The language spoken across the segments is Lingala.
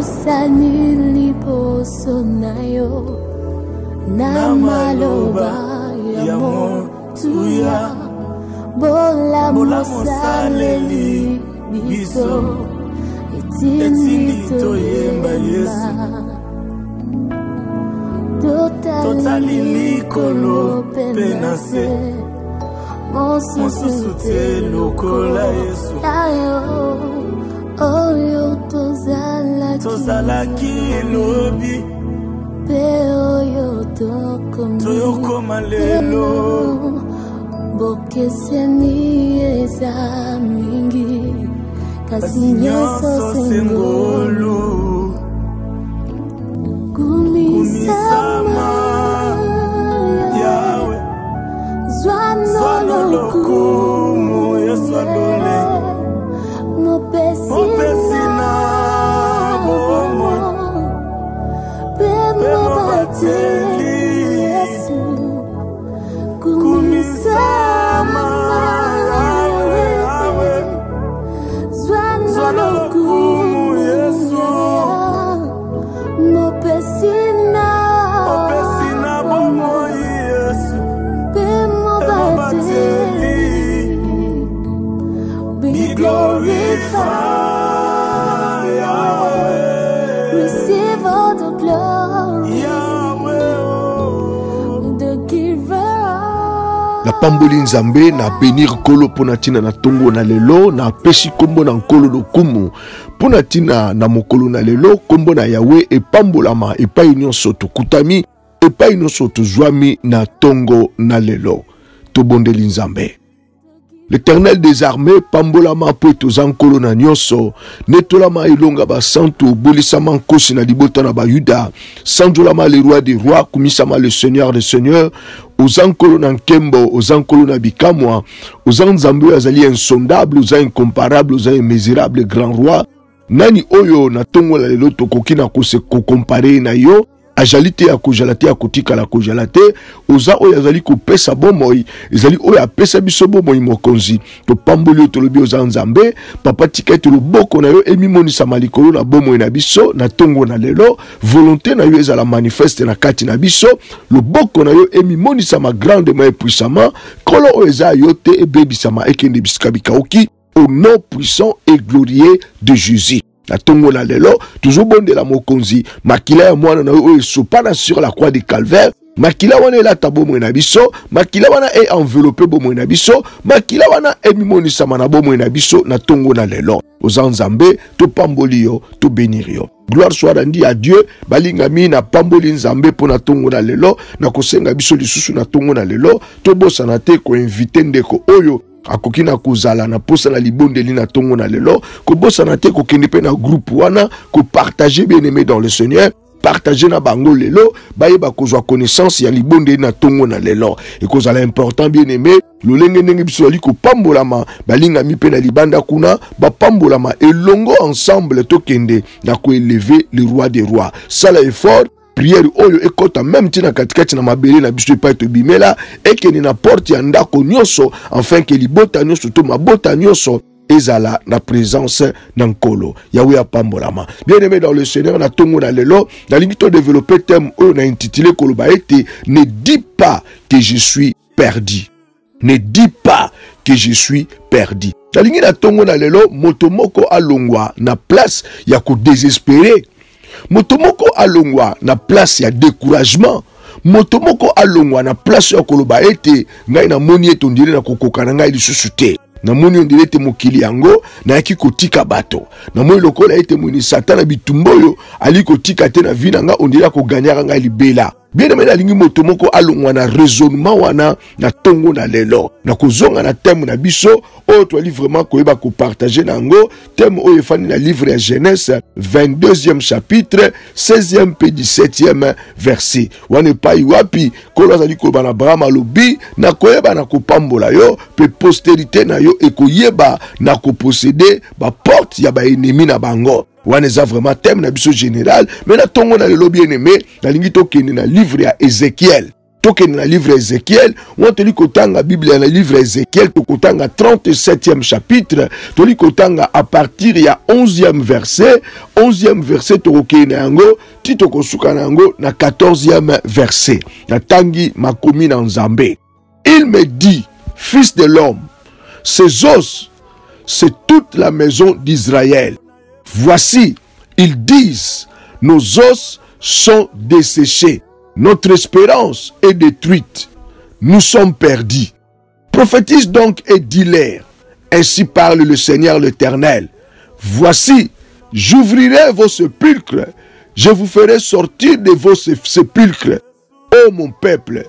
Pusani liboso nayo na maloba ya motuya bola mosaleli biso etini toyemba Yesu totali likolo penase mosusu te lokola Yesu oyo tozalaki lobi pe oyo tokoma lelo bokeseni eza mingi kasi nyonso sengolo kumisama yawe zwana lokumu Yesu adole mopesina bomo bateli Yesu kumisama yawe zwana lokumu Yesu mopesina bomo Yesu bateli be glorified Yahweh, receive all the glory Yahweh, the giver. Na pamboli nzambe na benir kolo pona tina na tongo na lelo na pesi kombo na nkolo lokumu pona tina na mokolo na lelo kombo na Yahweh e pambolama e pa nyonso tokutami e pa nyonso tozwami na tongo na lelo to bondeli nzambe. L'Éternel des armées pambolama po tozankolo na nyonso netolama ilonga ba santo bolisama nkosi na libota na ba Yuda sanjolama le roi des rois kumisama le seigneur des seigneurs ozankolo na nkembo ozankolo na bikamwa ozanzambe azali insondable oza incomparable oza immesurable grand roi nani oyo na tongo la lelo tokoki na kose comparer na yo ajalite ya kojalate ya kotika la kojalate oza oyo azali kopesa bomoi ezali oyo apesa biso bomoi mokonzi to pamboli to lobi oza nzambe papa tika to loboko na yo emimonisa malikolo na bomoi na biso na tongo na lelo volonté na yo ezala manifeste na kati na biso loboko na yo emimonisa ma grande ma puissamment kolo oyo eza yo te ebebisama ekende bisika bikauki au nom puissant et glorieux de Jésus. La tongo la lelo, toujours bon de la mokonzi, makila ya mwana na oyo sopana sur la croix de calvaire, makila wana ela tabo mwana biso, makila wana e enveloppé bo mwana biso, makila wana e mimoni samana bo mwana biso na tongo na lelo. Ozanzambe, to pamboli yo, to bénir yo. Gloire soit rendue à Dieu, balingami na pamboli nzambe po na tongo na lelo, na kosenga biso lisusu na tongo na lelo, to bosana te ko inviter ndeko oyo akoki na kozala na posa na libondeli na tongo na lelo ko bosana te ko kende pe na groupe wana ko partager bien aimé dans le Seigneur partager na bango lelo baye ba kozwa connaissance ya libondeli na tongo na lelo et kozala important bien aimé lolenge ndenge biso ali ko pambolama balinga mi pe na libanda kuna ba pambolama elongo ensemble to kende na ko élever le roi des rois sala effort prière oyo ekota même tina katikati na mabele na biso pa to bimela ekeni na porte ya ndako nyonso afin que libota nyonso to mabota nyonso ezala na présence na nkolo Yahweh apambolama. Bien aimé dans le Seigneur na tongo na lelo na limito développer thème oyo na intitulé koloba ete ne dis pas que je suis perdu. Ne dis pas que je suis perdu. Na lingi na tongo na lelo motomoko alongwa na place ya ko désespérer. Motomoko alongwa na place ya découragement. Motomoko alongwa na place ya koloba ete ngai na moni eto ndire na kokoka na ngai lisusu te. Na moni ondire ete mokili yango na yaki kotika bato. Na moni lokola ete moni satana bitumboyo ali kotika te na vina nga ondire ko ganyaka ngai libela. Bien aimé na lingi motomoko alongwa na raisonnement wana na tongo na lelo. Na kozonga na thème na biso o to ali vraiment koyeba ko partager nango thème o efani na livre ya Genèse 22e chapitre 16e pe 17e verset. Wane pa iwapi kolo azali ko bana Abraham alobi na koyeba na kopambola yo pe postérité na yo ekoyeba na ko posséder ba porte ya ba ennemi na bango. Wane za vraiment thème na biso général mais na tongo na lelo bien aimé na lingi to kende na livre ya Ézéchiel. toke na livre Ézéchiel, on te lit kotanga Bible na livre Ézéchiel, to kotanga 37e chapitre, to lit kotanga à partir il y a 11e verset to kokena yango, ti to kosuka yango na 14e verset. Na tangi makomi na Nzambe. Il me dit, fils de l'homme, ces os, c'est toute la maison d'Israël. Voici, ils disent, nos os sont desséchés. Notre espérance est détruite. Nous sommes perdus. Prophétise donc et dis-leur. Ainsi parle le Seigneur l'Éternel. Voici, j'ouvrirai vos sépulcres. Je vous ferai sortir de vos sépulcres, ô mon peuple,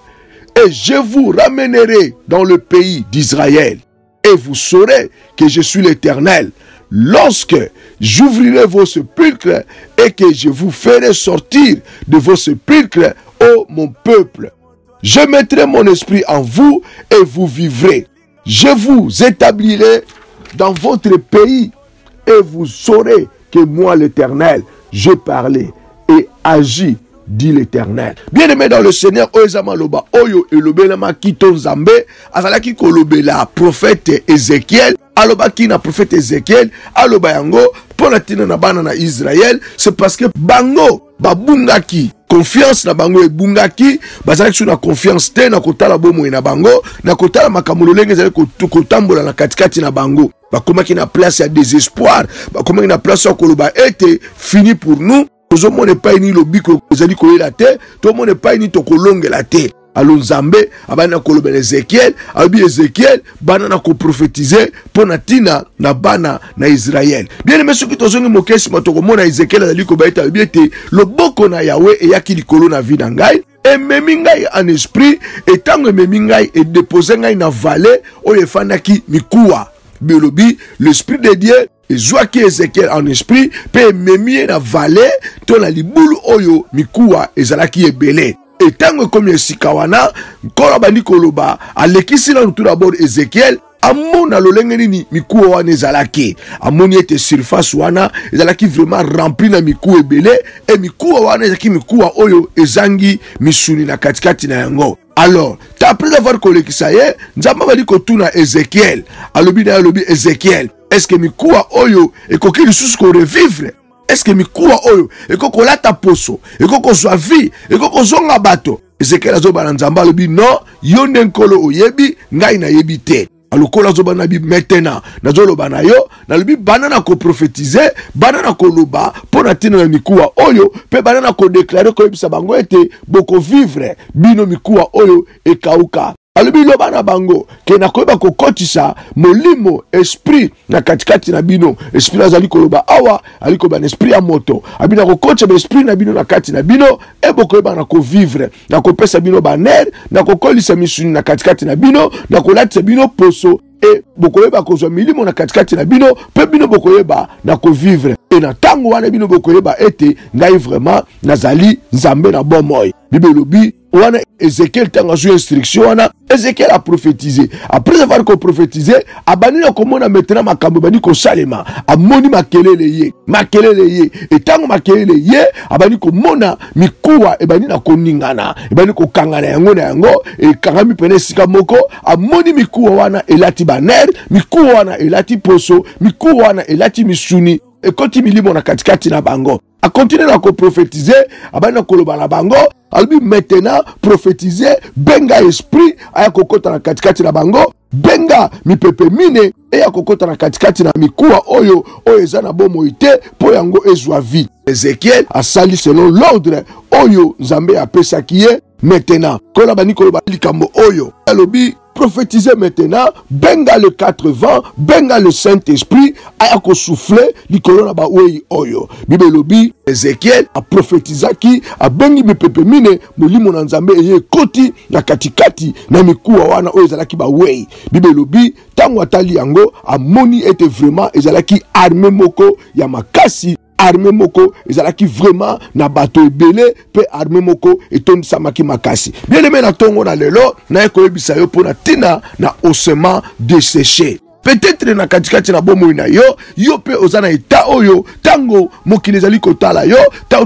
et je vous ramènerai dans le pays d'Israël. Et vous saurez que je suis l'Éternel. Lorsque j'ouvrirai vos sépulcres et que je vous ferai sortir de vos sépulcres, ô mon peuple, je mettrai mon esprit en vous et vous vivrez. Je vous établirai dans votre pays et vous saurez que moi l'Éternel, j'ai parlé et agi, dit l'Éternel. Bien-aimé dans le Seigneur, Oezama Loba, Oyo Elobelama Kiton Zambe, Azalaki Kolobela, prophète Ézéchiel, Alobaki na prophète Ézéchiel, Alobayango, Ponatina na bana na Israël, c'est parce que Bango, Babungaki, confiance na bango ebungaki, bazalaki sur na confiance te na kotala bomo na bango, na kotala makamulolenge zali kotambola na katikati na bango. Bakomaki na place ya désespoir, bakomaki na place ya koloba ete fini pour nous. Tout le monde n'est pas ni lobiko kozali koyela te, tout le monde n'est pas ni tokolongela te. Alors Nzambe abana koloba Ézéchiel, abi Ézéchiel bana na ko prophétiser pona tina na bana na Israël. Bien aimé ceux qui tozongi mokesi matoko mona Ézéchiel azali ko baita biete loboko na Yahweh e yaki likolo na vie na ngai. Et memingai en esprit et tango memingai et déposer ngai na vallée o efandaki mikuwa. Belobi l'esprit de Dieu et Joaki Ézéchiel en esprit pe memie na vallée to na libulu oyo mikuwa ezalaki ebele. Et tango comme Sikawana, kola bandi koloba, alekisi na tout d'abord Ézéchiel, amona lolenge nini mikuwa wana ezalaki. Amoni ete surface wana ezalaki vraiment rempli na mikuwa ebele, et mikuwa wana ezalaki mikuwa oyo ezangi misuni na katikati na yango. Alors, après avoir kolekisa ye, nzamba bali kotuna Ézéchiel, alobi na alobi Ézéchiel, est-ce que mikuwa oyo ekoki lisusu ko revivre? Est-ce que mikuwa oyo ekoko lata poso, ekoko zwa vie, ekoko zonga bato? Ezekiel azoba na nzamba alobi non, yo nkolo oyebi, ngai na yebi te. Alokola azoba na bi maintenant, nazoloba na yo, nalobi banana ko prophétiser, banana ko loba, pona tina na mikuwa oyo, pe banana ko déclarer ko yebisa bango ete boko vivre, bino mikuwa oyo ekauka. Alobi loba na bango ke na koyeba kokotisa molimo esprit na katikati na bino, esprit azali koloba awa ali ko ban esprit ya moto abina kokotisa ba esprit na bino na kati na bino e bokoyeba na ko vivre na kopesa bino baner na kokolisa misuni na katikati na bino na kolatisa bino poso e bokoyeba kozwa milimo na katikati na bino pe bino bokoyeba na ko vivre e na tango wana bino bokoyeba ete ngai vraiment nazali Nzambe na bomoi. Bibelobi wana Ézéchiel tanga sous instruction wana Ézéchiel a prophétisé. Après avoir prophétisé, abani na komona maintenant makambo bani ko salema amoni makelele ye et tango makelele ye abani komona mikuwa ebani na koningana ebani ko kangana yango e kangami pene sika moko amoni mikuwa wana elati baner mikuwa wana elati poso mikuwa wana elati misuni e koti milimo na katikati na bango. A continuer à prophétiser, abana koloba na bango, albi maintenant prophétiser, benga esprit, aya kokota na katikati na bango, benga mipepe mine, aya kokota na katikati na mikuwa oyo ezana bomo ite, po yango ezwa vie. Ézéchiel a sali selon l'ordre, oyo Nzambe a pesa kiye, maintenant, kola bani koloba likambo oyo, alobi, prophétiser maintenant, benga le 4 vents, benga le Saint-Esprit, ayako souffler, likolo na ba wei oyo. Bibelobi, Ézéchiel a prophétisaki, a bengi mipepe mine, molimo na Nzambe eye koti, na katikati, na mikuwa wana oyo ezalaki ba wei. Bibelobi, tango atali yango, a moni ete vraiment, ezalaki armé moko, ya makasi, armée moko ezalaki vraiment na bato ebele pe armée moko etondisa maki makasi. Bien aimé na tongo na lelo na ekoyebisa yo pona tina na osement desséché. peut-être na katikati na bomoi na yo pe ozana eta oyo tango mokili ezali kotala yo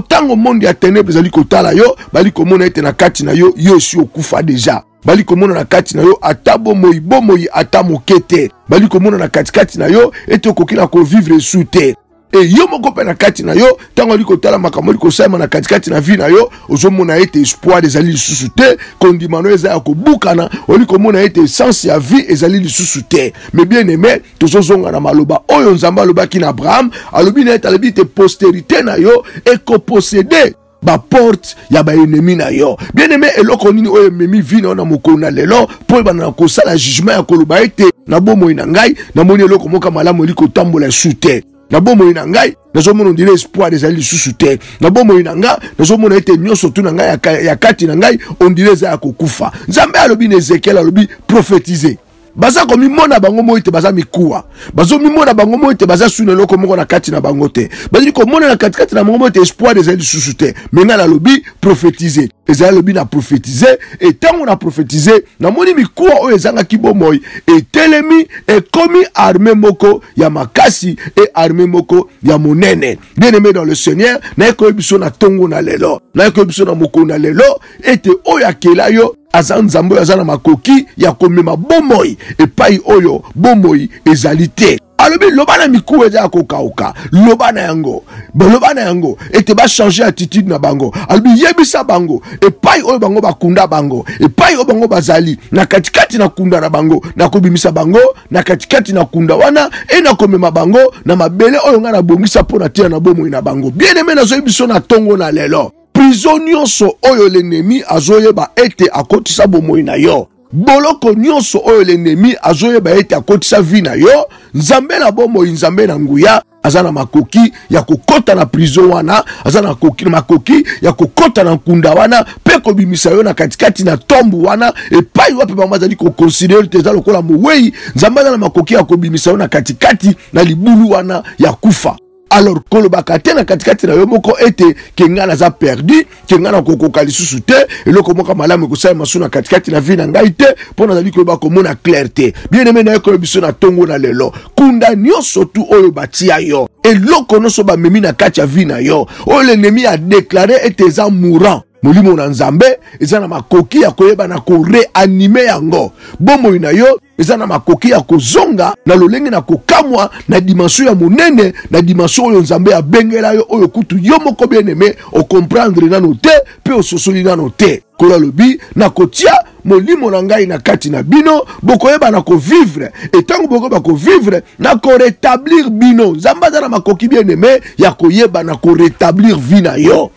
tango monde ya ténèbres ezali kotala yo bali komona ete na kati na yo si okufa deja bali komona na kati na yo ata bomoi ata mokete bali komona na katikati na yo ete okokila ko vivre sous terre. Et yo moko pe na kati na yo tango liko tala makambo liko saima na katikati na vie na yo ozomona ete espoir ezali lisusu te kondimano ezali kobukana oliko mona ete essence ya vie ezali lisusu te. Mais bien aimé tozozonga na maloba oyo nzamba alobaki na Abraham alobi na ete alobi te postérité na yo ekoposséder ba porte ya ba ennemi na yo. Bien aimé eloko nini oyo memi vie na mokolo na lelo po bana na kosala jugement ya koloba ete na bomoi na ngai na moni eloko moka malamu liko tambola sous terre. Na bomoi na ngai nazomona ndire espoir ezali lisusu te. Na bomoi na ngai nazomona ete nyonso tu na ngai ya kati na ngai ondire za kokufa. Nzambe alobi na Ezekiel alobi prophétiser. Baza komi mona bango mo ite baza mikuwa. Bazo mi mona bango mo ite baza sune loko moko na kati na bango te. Bazili ko mona na kati na bango mo ite espoir ezali lisusu te. Menga na lobi prophétiser. Ezali lobi na prophétiser et tango na prophétiser na moni mikuwa o ezanga kibomoi et telemi et komi armée moko ya makasi et armée moko ya monene. Bien aimé dans le Seigneur, na ko biso na tongo na lelo. Na ko biso na moko na lelo ete o ya kela yo azan zambo azana makoki ya komema bomoi epai oyo bomoi ezali te. Alobi lobana miku eza kokauka lobana yango ete ba changer attitude na bango alobi yebisa bango epai oyo bango bakunda bango epai oyo bango bazali na katikati na kunda na bango na kobimisa bango na katikati na kunda wana na komema bango na mabele oyo nga na bongisa pona tia na bomoi na bango. Bien aimé na zo biso na tongo na lelo prison nyonso oyo l'ennemi azoyeba ete akotisa bomoi na yo boloko nyonso oyo l'ennemi azoyeba ete akotisa vie na yo nzambe na bomoi nzambe na nguya azana makoki ya kokota na prison wana azana makoki ya kokota na nkunda wana pe kobimisa yo na katikati na tombu wana epai wapi bango bazali koconsidere teza lokola mowei nzambe azana makoki ya kobimisa yo na katikati na libulu wana ya kufa. Alors kolobaka te na katikati na yo moko ete kenga na za perdu kenga na kokoka lisusu te eloko moko malamu kosala masu na katikati na vie na ngai te pona zali ko ba komona clarté. Bien aimé na yo biso na tongo na lelo kunda nyonso tu oyo batia yo eloko nyonso ba memi na kati ya vie na yo oyo l'ennemi a déclaré ete za mourant molimo na nzambe eza na makoki ya koyeba na ko réanimer yango bomoi na yo eza na makoki ya kozonga na lolenge na kokamwa na dimension ya monene na dimension oyo nzambe abengela yo oyo kutu yo moko bien aimé o comprendre nano te pe o sosoli nano te kola lobi na kotia molimo na ngai na kati na bino bokoyeba na ko vivre etango bokoyeba ko vivre na ko rétablir bino nzambe aza na makoki bien aimé ya koyeba na ko rétablir vie na yo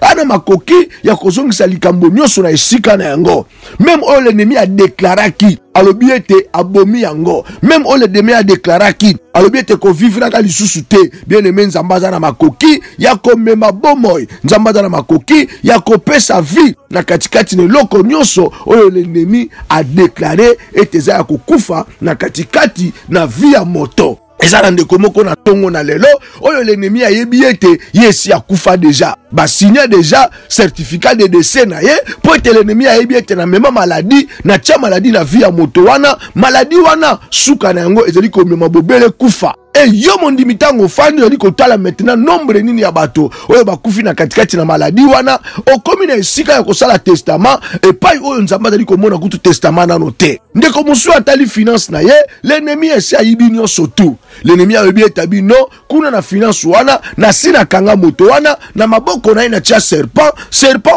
ana makoki ya kozongisa likambo nyonso na esika na yango même oyo l'ennemi a déclaraki alobi ete abomi yango même oyo l'ennemi a déclaraki alobi ete ko vivre ka lisusu te. Bien aimé nzambe aza na makoki ya komema bomoi nzambe aza na makoki ya kopesa vie na katikati na eloko nyonso oyo l'ennemi a déclaré ete za ya kokufa na katikati na vie ya moto. Eza ndeko moko na tongo na lelo oyo l'ennemi ayebi ete yesi akufa deja ba signer deja certificat de décès na ye po ete l'ennemi ayebi ete na mema maladie na tia maladie na vie ya moto wana maladie wana suka na yango ezali komema bobele kufa. Et yo mondi mitango fandi yali kotala maintenant nombre nini ya bato oyo bakufi na katikati na maladie wana okomi na esika ya kosala testament epai oyo nzambe azali komona kutu testament nano te ndeko mosu atali finance na ye l'ennemi esi ayibi nyonso tu l'ennemi ayebi etabi no kuna na finance wana na sina kanga moto wana na maboko na ye na tia serpent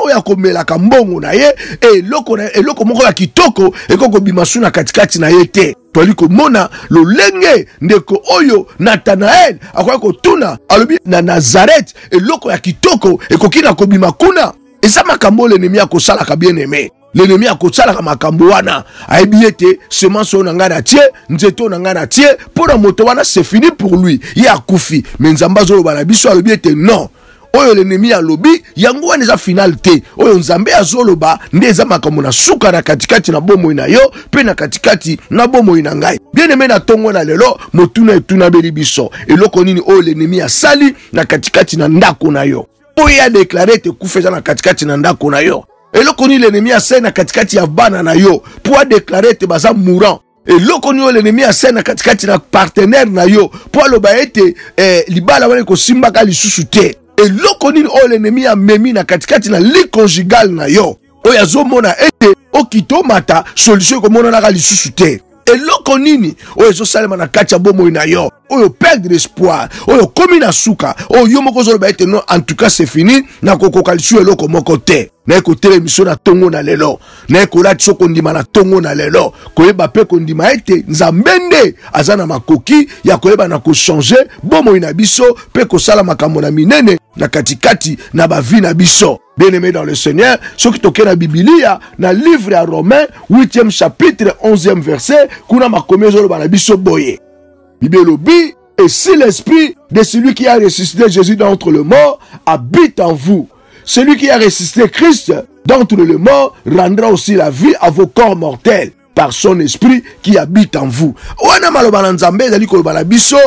oyo akomelaka mbongo na ye eloko moko ya kitoko ekoko bimasu na katikati na ye te. Toali komona lolenge ndeko oyo Nathanael akoya kotuna alobi na Nazareth eloko ya kitoko ekoki na kobima kuna eza makambo l'ennemi akosalaka bien aimé l'ennemi akosalaka makambo wana ayebi ete semence oyo na ngai na tie nzeto na ngai na tie mpona moto wana c'est fini pour lui ye akufi mais nzambe azoloba na biso alobi ete non oyo l'ennemi alobi yango wana eza final te oyo nzambe azoloba nde eza makambo na suka na katikati na bomoi na yo pe na katikati na bomoi na ngai. Bien aimé na tongo na lelo motuna etuna beli biso eloko nini oyo l'ennemi asali na katikati na ndako na yo oyo a déclaré te kufeza na katikati na ndako na yo eloko nini l'ennemi asali na katikati ya bana na yo po a déclaré te baza mourant Et loko ni l'ennemi a scène katikati na partenaire na yo pour aloba ete libala wana ko simbaka lisusu te. Et loko ni l'ennemi a memi na katikati na li conjugal na yo oyo azomona ete okito mata solution ko mona na lisusu te. Et loko nini oyo ezosalema na kati ya bomoi na yo oyo perdre l'espoir oyo komi na suka oyo yo moko ozoloba ete non, en tout cas c'est fini na kokoka lisu eloko moko te. Na ekotele miso na tongo na lelo na ekolati so kondima na tongo na lelo koyeba pe kondima ete nzambe nde aza na makoki ya koyeba na kochanger bomoi na biso pe kosala makambo na minene na katikati na bavi na biso. Bien-aimé dans le Seigneur, ce qui toque na Biblia, na livre à Romains, 8e chapitre, 11e verset, kuna makomi zolo bana biso boye. Bibelobi, et si l'esprit de celui qui a ressuscité Jésus d'entre les morts habite en vous, celui qui a ressuscité Christ d'entre les morts rendra aussi la vie à vos corps mortels par son esprit qui habite en vous. Wana maloba na Nzambe ezali koloba na biso,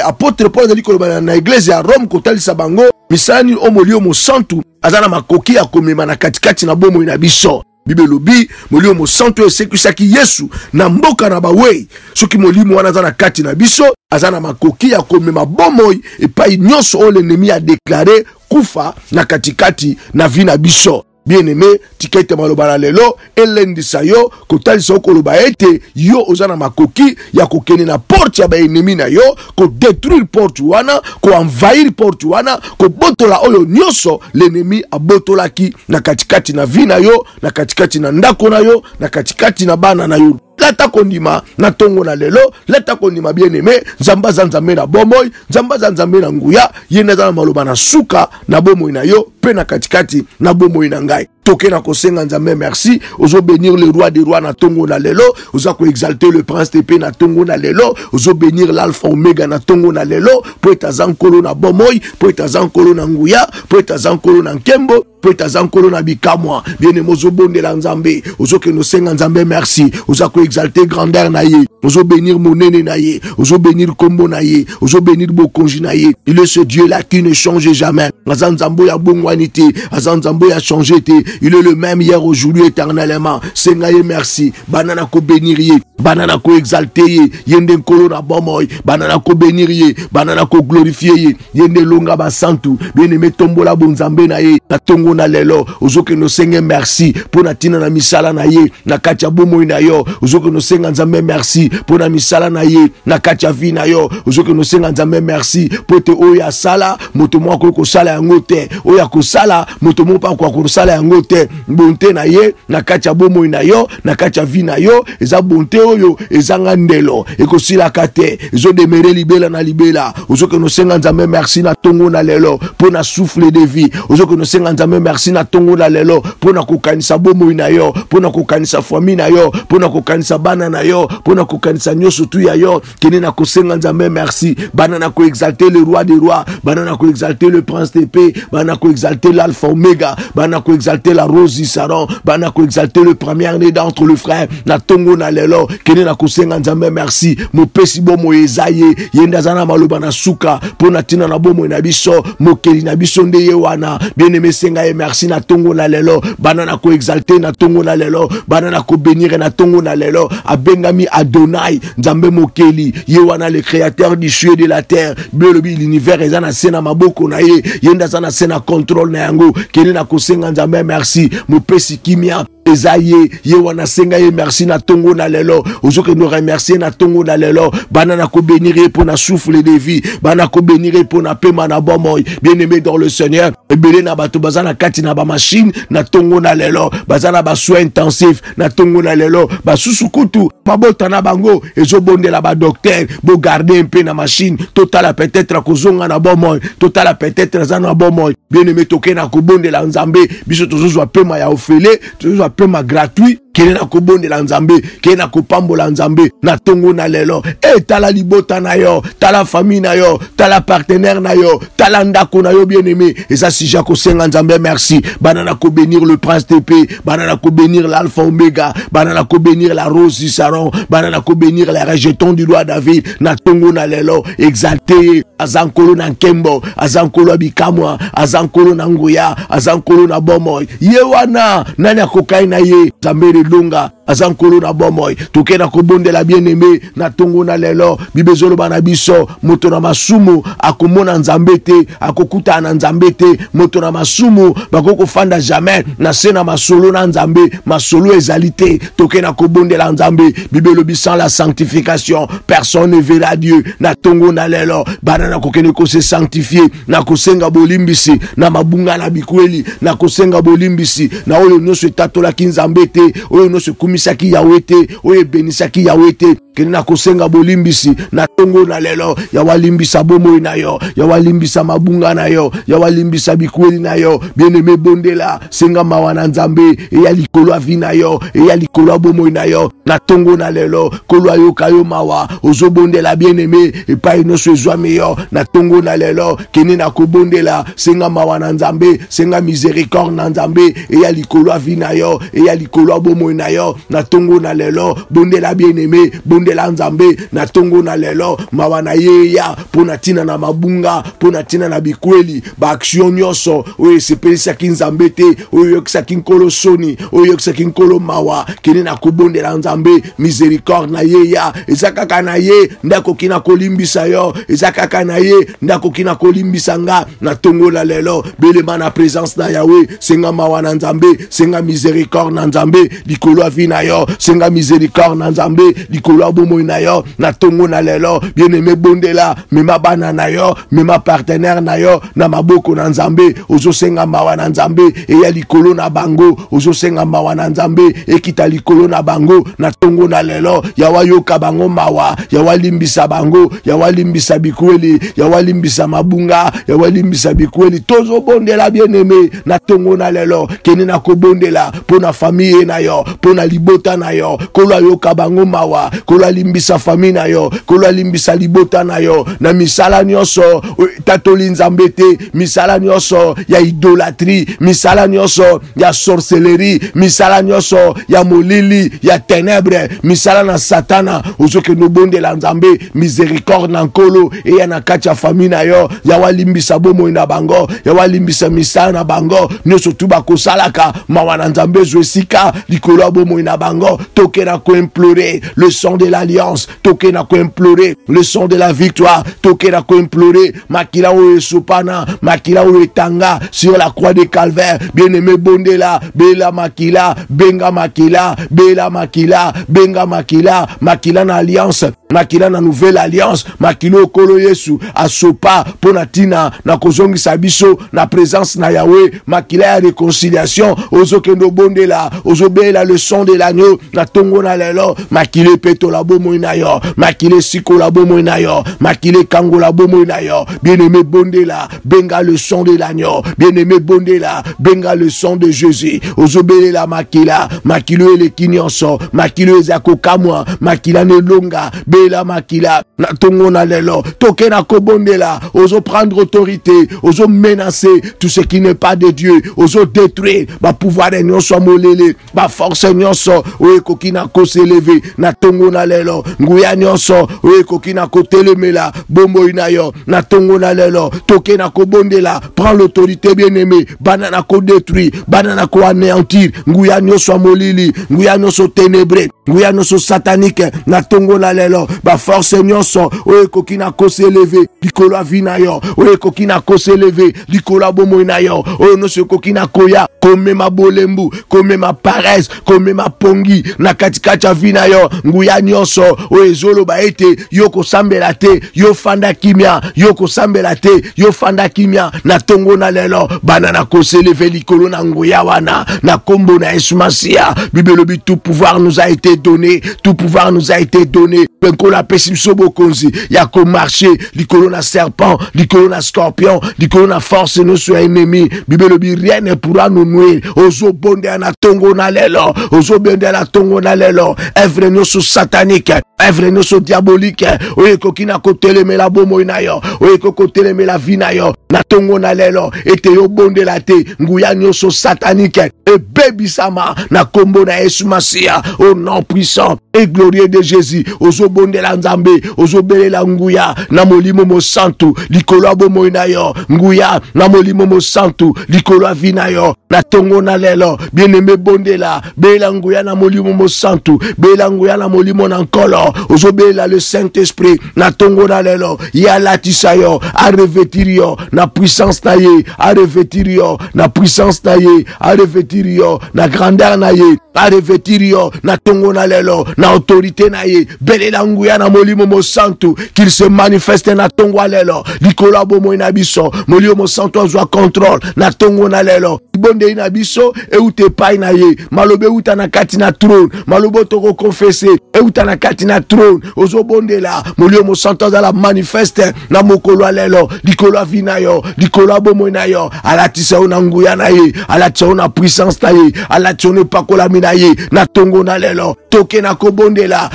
apôtre Paul ezali koloba na église ya Rome kotalisa bango misani omolio mo santu azana makoki ya komema na katikati na bomoi na biso. Bibelobi molio mo santu esekwisaki Yesu na mboka na bawei soki molimo wana azana kati na biso azana makoki ya komema bomoi epai nyonso oyo l'ennemi a déclaré kufa na katikati na vi na biso. Bien-aimé, tikete maloba na lelo elendisa yo kotalisa okoloba ete yo ozana makoki ya kokene na porte ya baennemi na yo ko détruire porte wana ko envahir porte wana ko botola oyo nyonso l'ennemi abotolaki na katikati na vi na yo na katikati na ndako na yo na katikati na bana na yo. Leta kondima na tongo na lelo, leta kondima bien-aimé, nzamba za nzambe na bomoi, nzamba za nzambe na nguya, yenda za maloba na suka na bomoi na yo, pe na katikati na bomoi na ngai. Toke na kosenga nzambe merci, ozo bénir le roi des rois na tongo na lelo, ozo ko exalter le prince de paix na tongo na lelo, ozo bénir l'alpha omega na tongo na lelo, po etazankolo na bomoi, po etazankolo na nguya, po etazankolo na nkembo, po etazankolo na bikamwa. Bien-aimé ozo bondela nzambe, ozo ke no senga nzambe merci, ozo ko exalter grandeur na ye, ozo bénir monene na ye, ozo bénir kombo na ye, ozo bénir bokonji na ye. Il est ce Dieu là qui ne change jamais. Azan nzambo ya bongwanité, azan nzambo ya changer te. Il est le même hier, aujourd'hui, éternellement. Sengaye merci. Banana ko bénir ye, banana ko exalter ye, yende nkolo na bomoy, banana ko bénir ye, banana ko glorifier ye, yende longa ba santu, bien-aimé tombola bonzambe na ye, na tongo na lelo, ozoke no senge merci, pour na tina na misala na ye, na katia bomoy na yo, ozoke no senga nzambe merci, pour na misala na ye, na katia vi na yo, ozoke no senga nzambe merci, pour te oya sala, moto mo ko sala yango te, oya ko sala, moto mo pa ko sala yango te, bonté na ye, na katia bomoy na yo, na katia vi na yo, eza bonté oyo, ezanga ndelo, eko sila kate, ezo demere libela na libela, ozoke no senga nzambe merci na tongo na lelo, pour na souffle de vie, ozoke no senga nzambe merci na tongo na lelo, pour na kokanisa bomoy na yo, pour na kokanisa famille na yo, pour na kokanisa bana na yo, pour na kokanisa nyoso tu ya yo, kene na kosenga nzambe merci, bana na ko exalter le roi des rois, bana na ko exalter le prince de paix, bana na ko exalter l'alpha omega, bana na ko exalter la rose du saron, bana na ko exalter le premier né d'entre le frère, na tongo na lelo, kene na kosenga nzambe merci, mo pesi bomo ezaye, yenda zana maloba na suka, pour na tina na bomo na biso, mokeli na biso nde ye wana, bien-aimé senga ye merci na tongo na lelo, bana na ko exalter na tongo na lelo, bana na ko bénir na tongo na lelo, abengami Adonai, nzambe mokeli, ye wana le créateur du ciel et de la terre, belobi l'univers ezana sena maboko na ye, yenda zana sena contrôle na yango, kene na kosenga nzambe merci, mo pesi kimia ezaye, ye wana senga ye merci na tongo na lelo, ozoke no remercier na tongo na lelo, bana na ko bénir pour na souffle de vie, bana ko bénir pour na pema na bomoy, bien-aimé dans le Seigneur, ebele na bato bazana kati na ba machine na tongo na lelo, bazana ba soins intensifs na tongo na lelo, ba susukutu mabota na bango ezobondela ba docteur bo garder un peu na machine totala peut-être kozonga na bomoy, totala peut-être zana bomoy, bien-aimé toke na ko bondela nzambe biso tozozwa pema ya ofele, tozozwa pema gratuit, kene na kobondela nzambe, kene na kopambola nzambe na tongo na lelo, tala libota na yo, tala famille na yo, tala partenaire na yo, tala ndako na yo, bien-aimé, et ça si jako senga nzambe merci, banana ko bénir le prince de paix, banana ko bénir l'alpha omega, banana ko bénir la rose du saron, banana ko bénir les rejetons du roi David na tongo na lelo, exalté azankolo na nkembo, azankolo bikamwa, azankolo na nguya, azankolo na bomoy, ye wana nani akokai epai na ye Nzambe relonga aza nkolo na bomoi toke na kobondela bien-aimé na tongo na lelo bibezolo bana biso moto na masumu akomona Nzambe te akokuta na Nzambe te moto na masumu bakoko fanda jamais na sena masolo na Nzambe masolo ezali te toke na kobondela Nzambe bibelo sans la sanctification personne ne verra Dieu na tongo na lelo bana na kokene ko se sanctifier na kosenga bolimbisi na mabunga na bikweli na kosenga bolimbisi na oyo nyonso etatolaki Nzambe te oyo nyonso ekumisaki Yawe te oyo ebenisaki Yawe te kene na kosenga bolimbisi na tongo na lelo ya walimbisa bomoi na yo ya walimbisa mabunga na yo ya walimbisa bikweli na yo bien-aimé bondela senga mawa na Nzambe eya likolo ya vi na yo eya likolo ya bomoi na yo na tongo na lelo kolo ayoka yo mawa ozobondela bien-aimé epai nyonso ezwami yo na tongo na lelo kene na kobondela senga mawa na Nzambe senga miséricorde na Nzambe eya likolo ya vi na yo eya likolo ya bomoi na yo na tongo na lelo bondela bien-aimé bondela Nzambe na tongo na lelo mawa na yeya pona tina na mabunga pona tina na bikweli ba action nyonso oyo esepelisaki Nzambe te oyo yokisaki nkolo soni oyo yokisaki nkolo mawa kene na kobondela Nzambe miséricorde na yeya eza kaka na ye ndakoki na kolimbisa yo eza kaka na ye ndakoki na kolimbisa nga na tongo na lelo belema na présence na Yawe senga mawa na Nzambe senga miséricorde na Nzambe likolo ya vi na yo senga miséricorde na Nzambe likolo ya bomoi na yo na tongo na lelo bien-aimé bondela mema bana na yo mema partenaire na yo na maboko na Nzambe ozosenga mawa na Nzambe eya likolo na bango ozosenga mawa na Nzambe ekita likolo na bango na tongo na lelo ya wayoka bango mawa ya walimbisa bango ya walimbisa bikweli ya walimbisa mabunga ya walimbisa bikweli tozo bondela bien-aimé na tongo na lelo kene na kobondela pona famille na yo pona libota na yo kolo ayoka bango mawa kolo alimbisa famille na yo kolo alimbisa libota na yo na misala nyonso tatoli Nzambe te misala nyonso ya idolatrie misala nyonso ya sorcellerie misala nyonso ya molili ya ténèbres misala na satana ozoke no bondela Nzambe miséricorde na nkolo eya na kati ya famille na yo ya walimbisa bomoi na bango ya walimbisa misala na bango nyonso tu bakosalaka mawa na Nzambe ezwa esika likolo ya bomoi na bango toke na koimplorer le sang de l'alliance toke na koimplorer le sang de la victoire toke na koimplorer makila oyo esopana makila oyo etanga sur la croix de calvaire bien-aimé bondela bela makila benga makila bela makila benga makila makila na alliance makila na nouvelle alliance makila okolo Yesu asopa pona tina na kozongisa biso na présence na Yawe makila ya réconciliation ozokendo bondela ozobela le sang de l'agneau na tongo na lelo makile peto la bomoi na yo makile siko la bomoi na yo makile kango la bomoi na yo bien-aimé bondela benga le sang de l'agneau bien-aimé bondela benga le sang de Jésus ozobele la makila makilo eleki nyonso makilo ezako kamwa makila ne longa bela makila na tongo na lelo toke na kobondela ozo prendre autorité ozo menacer tout ce qui n'est pas de Dieu ozo détruire ba pouvoir nyonso molele ba force nyonso oyo koki na ko s'élever na tongo na lelo nguya nyonso oyo koki na ko telemela bomoi na yo na tongo na lelo toke na kobondela prends l'autorité bien-aimé bana na ko détruire bana na ko anéantir nguya nyonso molili nguya nyonso ténébré nguya nyonso satanique na tongo na lelo ba force nyonso oyo koki na ko s'élever likolo vi na yo oyo koki na ko s'élever likolo bomoi na yo oyo nyonso koki na koya komema bolembu komema paresse komema pongi na katikati ya vi na yo nguya nyonso oyo ezoloba ete yo kosambela te yo fanda kimia yo kosambela te yo fanda kimia na tongo na lelo bana na koseleve likolo na nguya wana na kombo na Yesu Masia bibelobi tout pouvoir nous a été donné tout pouvoir nous a été donné penko la pesiso bokonzi ya ko marcher likolo na serpent likolo na scorpion likolo na force nos ennemis bibelobi rien ne pourra nous nuire ozo bonde na tongo na lelo ozo bonde na tongo na lelo œuvre nos satanique œuvre nos diabolique oyo kokina ko telemela bomoi na yo oyo ko telemela vi na yo na tongo na lelo ete yo bonde la te nguya nyonso satanique et bébisama na kombo na Yesu Masia au nom puissant et glorieux de Jésus ozo ozobondela nzambe ozobelela nguya na molimo mosantu likolo bomoi na yo nguya na molimo mosantu likolo vina yo na tongo na lelo bien-aimé bondela belela nguya na molimo mosantu belela nguya na molimo na nkolo ozobelela le Saint-Esprit na tongo na lelo ya latisa yo a revêtir yo na puissance na ye a revêtir yo na puissance na ye a revêtir yo na grandeur na ye a revêtir yo na tongo na lelo na autorité na ye belela nguya na molimo mosantu qu'il se manifeste na tongo lelo likolo bomoi na biso molimo mosantu azwa contrôle na tongo na lelo bonde na biso e ute pai na ye malobe uta na kati na trône malobo toko confesser e uta na kati na trône ozobondela molimo mosantu azala manifeste na mokolo lelo likolo vina yo likolo bomoi na yo alatisa na nguya na ye alatisa na puissance na ye alatisa na pakola mina ye na tongo na lelo toke na ko bondela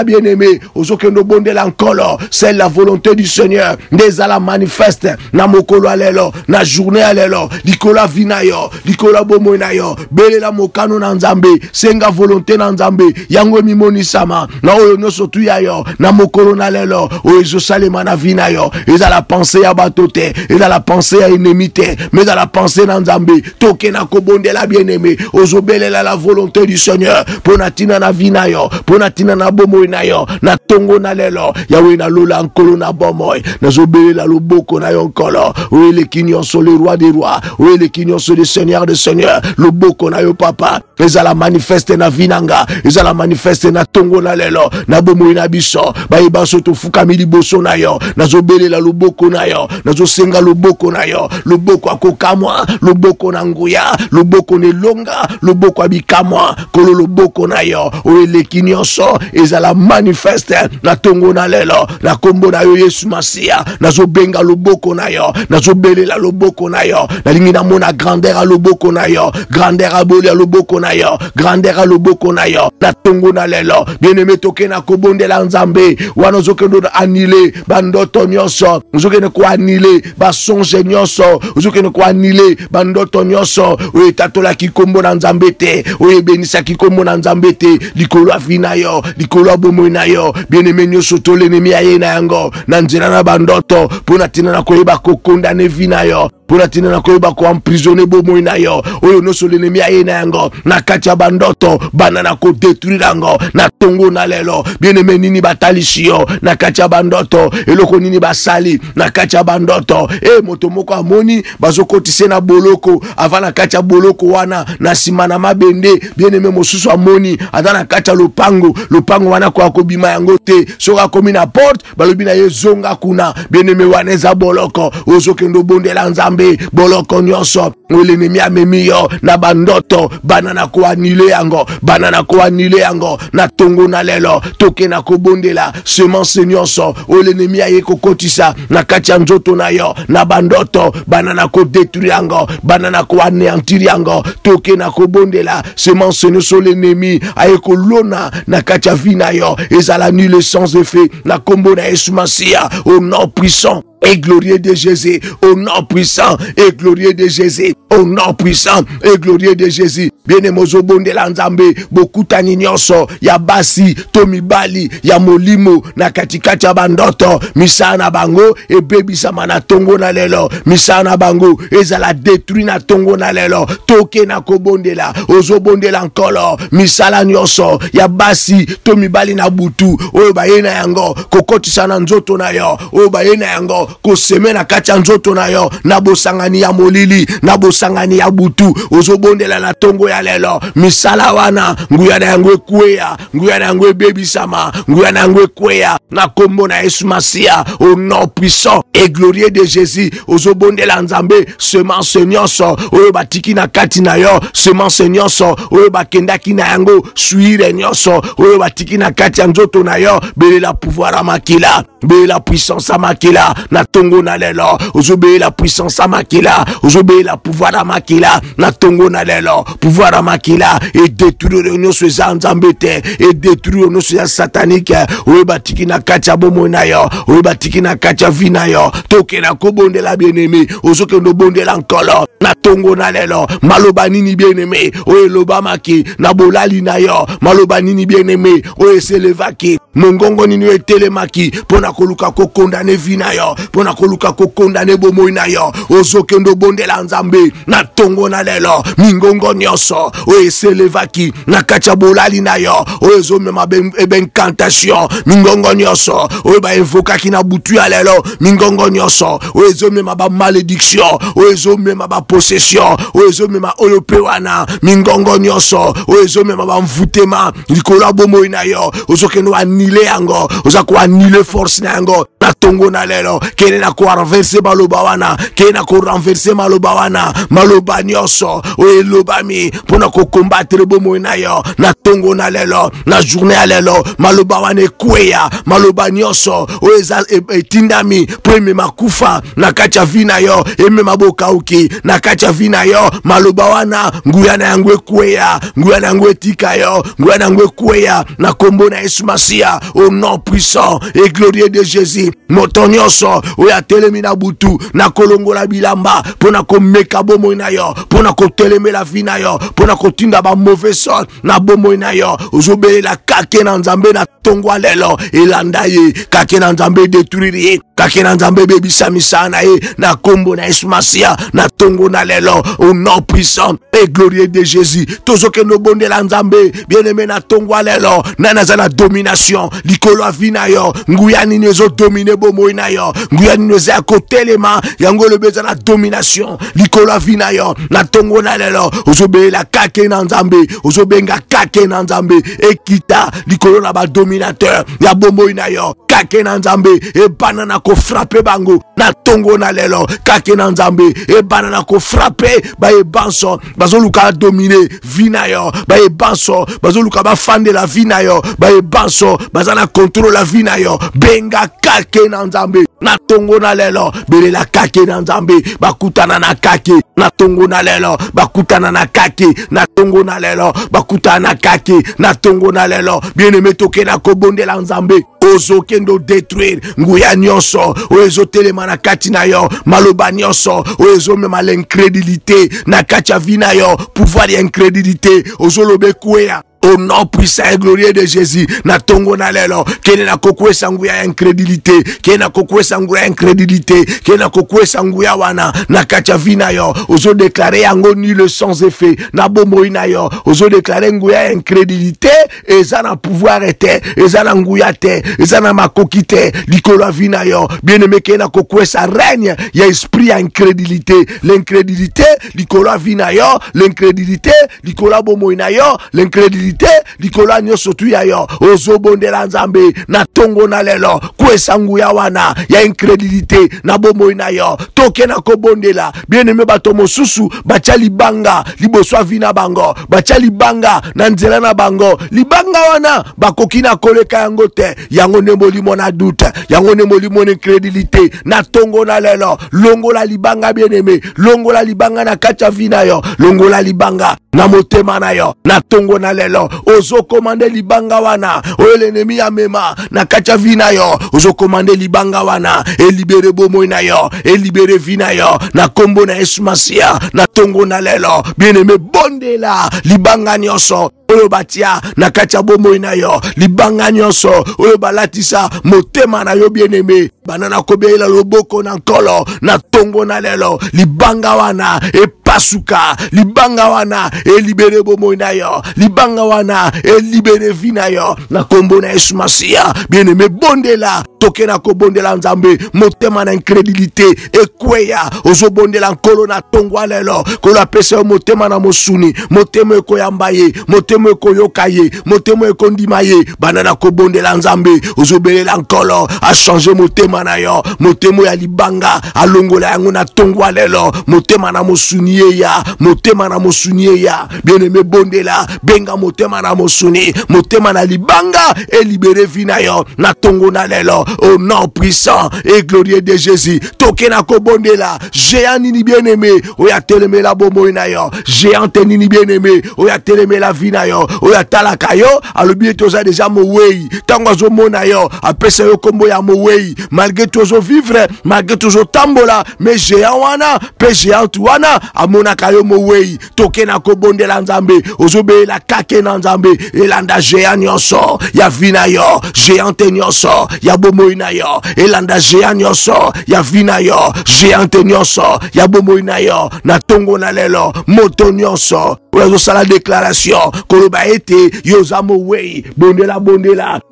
bien-aimé ozokendo bondela nkolo c'est la volonté du Seigneur ndezala manifeste na mokolo lelo na journée lelo likolo vina yo likolo bomoi na yo belela mokano na nzambe senga volonté na nzambe yango mimonisama na oyo nyonso tu ya yo na mokolo na lelo oyo ezosalema na vina yo ezala pensée ya bato te ezala pensée ya ennemi te mais ezala pensée na nzambe toke na ko bondela bien-aimé ozobelela la volonté du Seigneur pona tina na vina yo pona tina na bomoi na yo na tongo na lelo yawe na lola nkolo na bomoi nazobelela loboko na yo nkolo oyo leki nyonso le roi des rois oyo leki nyonso le seigneur des seigneurs loboko na yo papa ezala manifeste na vinanga ezala manifeste na tongo na lelo na bomoi na biso bayeba so tofukami liboso na yo nazobelela loboko na yo nazosenga loboko na yo loboko akokamwa loboko na nguya loboko nelonga loboko abikamwa kolo loboko na yo oyo leki nyonso ezala manifeste na tongo na lelo na kombo na yo Yesu Masia nazobenga loboko na yo nazobelela loboko na yo nalingi na mona grandeur a loboko na yo grandeur a boli a loboko na yo grandeur a loboko na yo na tongo na lelo bien-aimé toke na kobondela nzambe wana ozokendo anile bandoto nyonso ozokendo ko anile basonge nyonso ozokendo ko anile bandoto nyonso oyo tatola kikombo na nzambe te oyo benisa kikombo na nzambe te likolo afina yo likolo bomoi na yo bien-aimé nyonso tole nemi aye na yango na nzela na bandoto pona tina na koyeba kokonda ne vina yo pona tina na koyeba ko emprisonner bomoi na yo oyo nyonso l'ennemi aye na yango na kati ya bandoto bana na ko détruire yango na tongo na lelo bien-aimé nini batalisi yo na kati ya bandoto eloko nini basali na kati ya bandoto moto moko amoni bazokotise na boloko avant na kati ya boloko wana na sima na mabende bien-aimé mosusu amoni ata na kati ya lopango wana kwa kobima yango te soka komi na porte balobi na ye zonga kuna bien-aimé wana eza boloko ozokendo bondela nzambe boloko nyonso l'ennemi amemi yo na bandoto bana na ko anile yango na tongo na lelo toke na ko bondela semence nyonso l'ennemi aye kokotisa na kati ya nzoto na yo na bandoto bana na ko détruire yango bana na ko anéantir yango toke na ko bondela semence nyonso l'ennemi aye kolona na kati ya vie na yo ezala ni le sens de fait na kombo na Yesu Masia au nom puissant et glorieux de Jésus, au nom puissant et glorieux de Jésus, au nom puissant et glorieux de Jésus. Bien-aimé ozobondela nzambe bokutani nyonso ya basi to mibali ya molimo na katikati ya bandoto misala na bango ebebisama na tongo na lelo misala na bango ezala détruit na tongo na lelo toke na kobondela ozobondela nkolo misala nyonso ya basi to mibali na butu oyo baye na yango kokotisa na nzoto na yo oyo baye na yango koseme na kati ya nzoto na yo na bosangani ya molili na bosangani ya butu ozobondela na tongo ya lelo misala wana nguya na yango ekweya nguya na yango ebebisama nguya na yango ekweya na kombo na Yesu Masia au nom puissant et glorieux de Jésus ozobondela nzambe semence nyonso oyo batiki na kati na yo semence nyonso oyo bakendaki na yango suire nyonso oyo batiki na kati ya nzoto na yo belela pouvoir a makila belela puissance a makila na na tongo na lelo ozobeye la puissance à makila ozobeye la pouvoir à makila na tongo na lelo pouvoir à makila et détruire nos nzambete et détruire nos satanique oyebatiki na kacha bomo na yo oyebatiki na kacha vina yo toke na kobonde la bien-aimé ozoke no bonde la nkolo na tongo na lelo maloba nini bien-aimé oyeloba maki na bolali na yo maloba nini bien-aimé oyeselevaki mongongo nini etelemaki pona koluka ko condamner vina yo pona koluka ko condamner bomo na yo ozoke ndo bonde la nzambe na tongo na lelo mingongo nyoso oyeselevaki na kacha bolali na yo oyezomema bencantation mingongo nyoso oyeba evokaki na butu ya lelo mingongo nyoso oyezomema ba malédiction oyezomema ba possession oyezomema olopewana mingongo nyoso oyezomema ba mvutema likolo bomo na yo ozoke no anile yango ozako anile force na yango na tongo na lelo kene na ko renverser maloba wana kene na ko renverser maloba wana maloba nyoso oyelobami pona ko combattre bomo na yo na tongo na lelo na journée à lelo maloba wana kweya maloba nyoso oyeza etindami preme makufa na kacha vina yo eme mabokauki na kacha vina yo maloba wana nguya na yangu kweya nguya na yangu etika yo nguya na yangu kweya na kombo na Yesu Masia au nom puissant et glorieux de Jésus moto nyoso oya telemi na butu na kolongola bilamba pona ko meka bomo na yo pona ko telemela vina yo pona ko tinda ba mauvais sort na bomo na yo ozobele la kake na nzambe na tongwa lelo elanda ye kake na nzambe détruire kake na nzambe bebisa misana ye na kombo na Yesu Masia na tongo na lelo au nom puissant et glorieux de Jésus tozoke no bonde la nzambe bien-aimé na tongwa lelo na za la domination likolo avina yo nguya nini ezo dominer bomo na yo nguya nini ezo akotelema yango lobeza na domination likolo avina yo na tongo na lelo ozobele la kake na nzambe ozobenga kake na nzambe ekita likolo na ba dominateur ya bomo na yo kake na nzambe e banana ko frapper bango na tongo na lelo kake na nzambe e banana ko frapper ba e banso bazoluka dominer vina yo ba e banso bazoluka ba fande la vina yo ba e banso bazana contrôle la vina yo benga kake na nzambe na tongo na lelo bele la kake na nzambe bakutana na kake na tongo na lelo bakutana na kake na tongo na lelo bakutana na kake na tongo na lelo bien-aimé toke na kobonde la nzambe ozo kendo détruire nguya nyoso ozo telema na kati na yo maloba nyoso ozo mema l'incrédulité na kati ya vina yo pouvoir d'incrédulité ozo lobe kuya au nom puissant et glorieux de Jésus na tongo na lelo kene na kokwe sanguya incrédulité kene na kokwe sanguya incrédulité kene na kokwe sanguya wana na kacha vina yo ozo déclarer yango nul sans effet na bomo ina yo ozo déclarer nguya incrédulité eza na pouvoir ete eza na nguya te eza na makokite likolo vina yo bien-aimé kene na kokwe sa règne ya esprit ya incrédulité l'incrédulité likolo vina yo l'incrédulité likolo bomo ina yo l'incrédulité likolo nyoso tu ya yo ozobondela nzambe na tongo na lelo kwesa nguya wana ya incrédulité na bomo na yo toke na kobondela bien-aimé bato mosusu bacha libanga liboso vina bango bacha libanga na nzela na bango libanga wana bakoki na koleka yango te yango ne molimo na doute yango ne molimo na incrédulité na tongo na lelo longola libanga bien-aimé longola libanga na kacha vina yo longola libanga na motema na yo na tongo na lelo ozo komande libanga wana oyo l'ennemi ya mema na kacha vina yo ozo komande libanga wana e libere bomo na yo e libere vina yo na kombo na Yesu Masia na tongo na lelo bien-aimé bondela libanga nyoso oyo batia na kacha bomo na yo libanga nyoso oyo balatisa motema na yo bien-aimé banana kobela loboko na nkolo na tongo na lelo libanga wana e pasuka libanga wana e libere bomo na yo libanga wana e libere vina yo na kombo na Yesu Masia bien-aimé bondela toke na kobondela nzambe motema na incrédulité e kweya ozo bondela nkolo na tongo lelo ko la pese motema na mosuni motema eko yambaye motema eko yokaye motema eko ndimaye banana kobondela nzambe ozo belela nkolo a changer motema motema na yo motema ya libanga alongola yango na tongwa lelo motema na mosuni ya motema na mosuni ya bien-aimé bondela benga motema na mosuni motema na libanga et libéré vina yo na tongo na lelo au nom puissant et glorieux de Jésus tokena ko bondela géant nini bien-aimé oya teleme la bomo na yo géant nini bien-aimé oya teleme la vina yo oya talaka yo alobi toza déjà mowei tango zo mona yo apesa yo kombo ya mowei malgré tozo vivre malgré tozo tambola mais géant wana pe géant wana amona kayo mowei tokena ko bondela nzambe ozobe la kake na nzambe elanda géant nyonso ya vina yo géant nyonso ya bomo na yo elanda géant nyonso ya vina yo géant nyonso ya bomo na yo na tongo na lelo moto nyonso ozo sala déclaration koloba ete yoza mowei bondela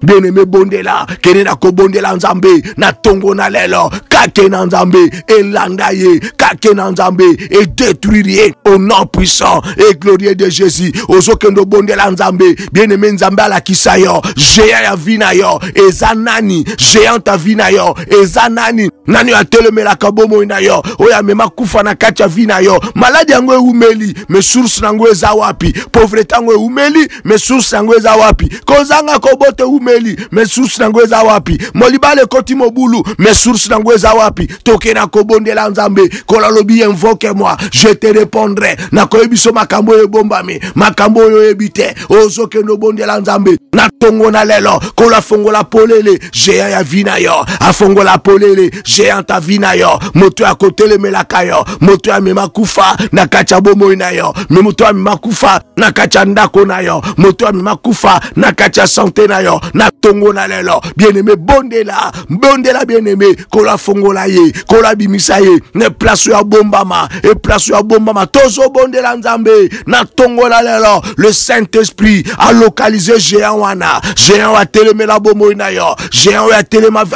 bien-aimé bondela kenena ko bondela nzambe na tongo na lelo kake na nzambe elanda ye kake na nzambe et détruire au nom puissant et glorieux de Jésus ozo kendo bondela nzambe bien-aimé nzambe ala kisayo géant ya vina yo ezanani géant ta vina yo ezanani nani atelemela kabomo na yo oya mema kufa na kati ya vina yo maladi yango eumeli me source nango eza wapi pauvreté yango eumeli me source nango eza wapi kozanga kobote umeli me source nango eza wapi molibale koti mobulu me source nango eza wapi tokena kobondela nzambe kola lobi invoque moi je te répondrai na koyebiso makambo ebombami makambo yo ebite ozoke no bondela nzambe na tongo na lelo kola fongola polele géant ya vina yo afongola polele géant ta vina yo moto ya kotelemela kayo moto ya mema kufa na kacha bomo na yo moto ya mema kufa na kacha ndako na yo moto ya mema kufa na kacha santé na yo na tongo na lelo bien-aimé bondela bien-aimé kola fongola ye kola bimisa ye ne place ya bombama et place ya bombama tozo bondela nzambe na tongo na lelo le Saint-Esprit a localisé géant wana géant wa telemela bomo na yo géant wa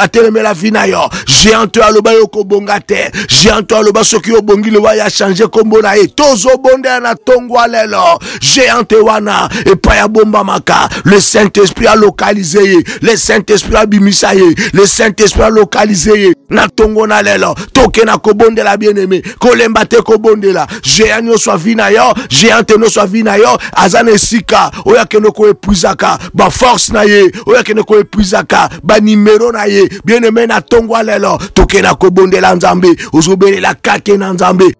telemela vina yo géant to aloba yo ko bongate géant to aloba soki yo bongile wa ya changer kombo na ye tozo bondela na tongo lelo géant wana et pa ya bomba maka le Saint-Esprit a localisé ye le Saint-Esprit a bimisa ye le Saint-Esprit a localisé ye na tongo na lelo toke na ko bondela bien-aimé kolemba te ko bondela géant no so vina yo géant no so vina yo azane sika oya keno ko epuizaka ba force na ye oya keno ko epuizaka ba numéro na ye bien-aimé na tongo lelo toke na ko bondela nzambe ozobelela kake na nzambe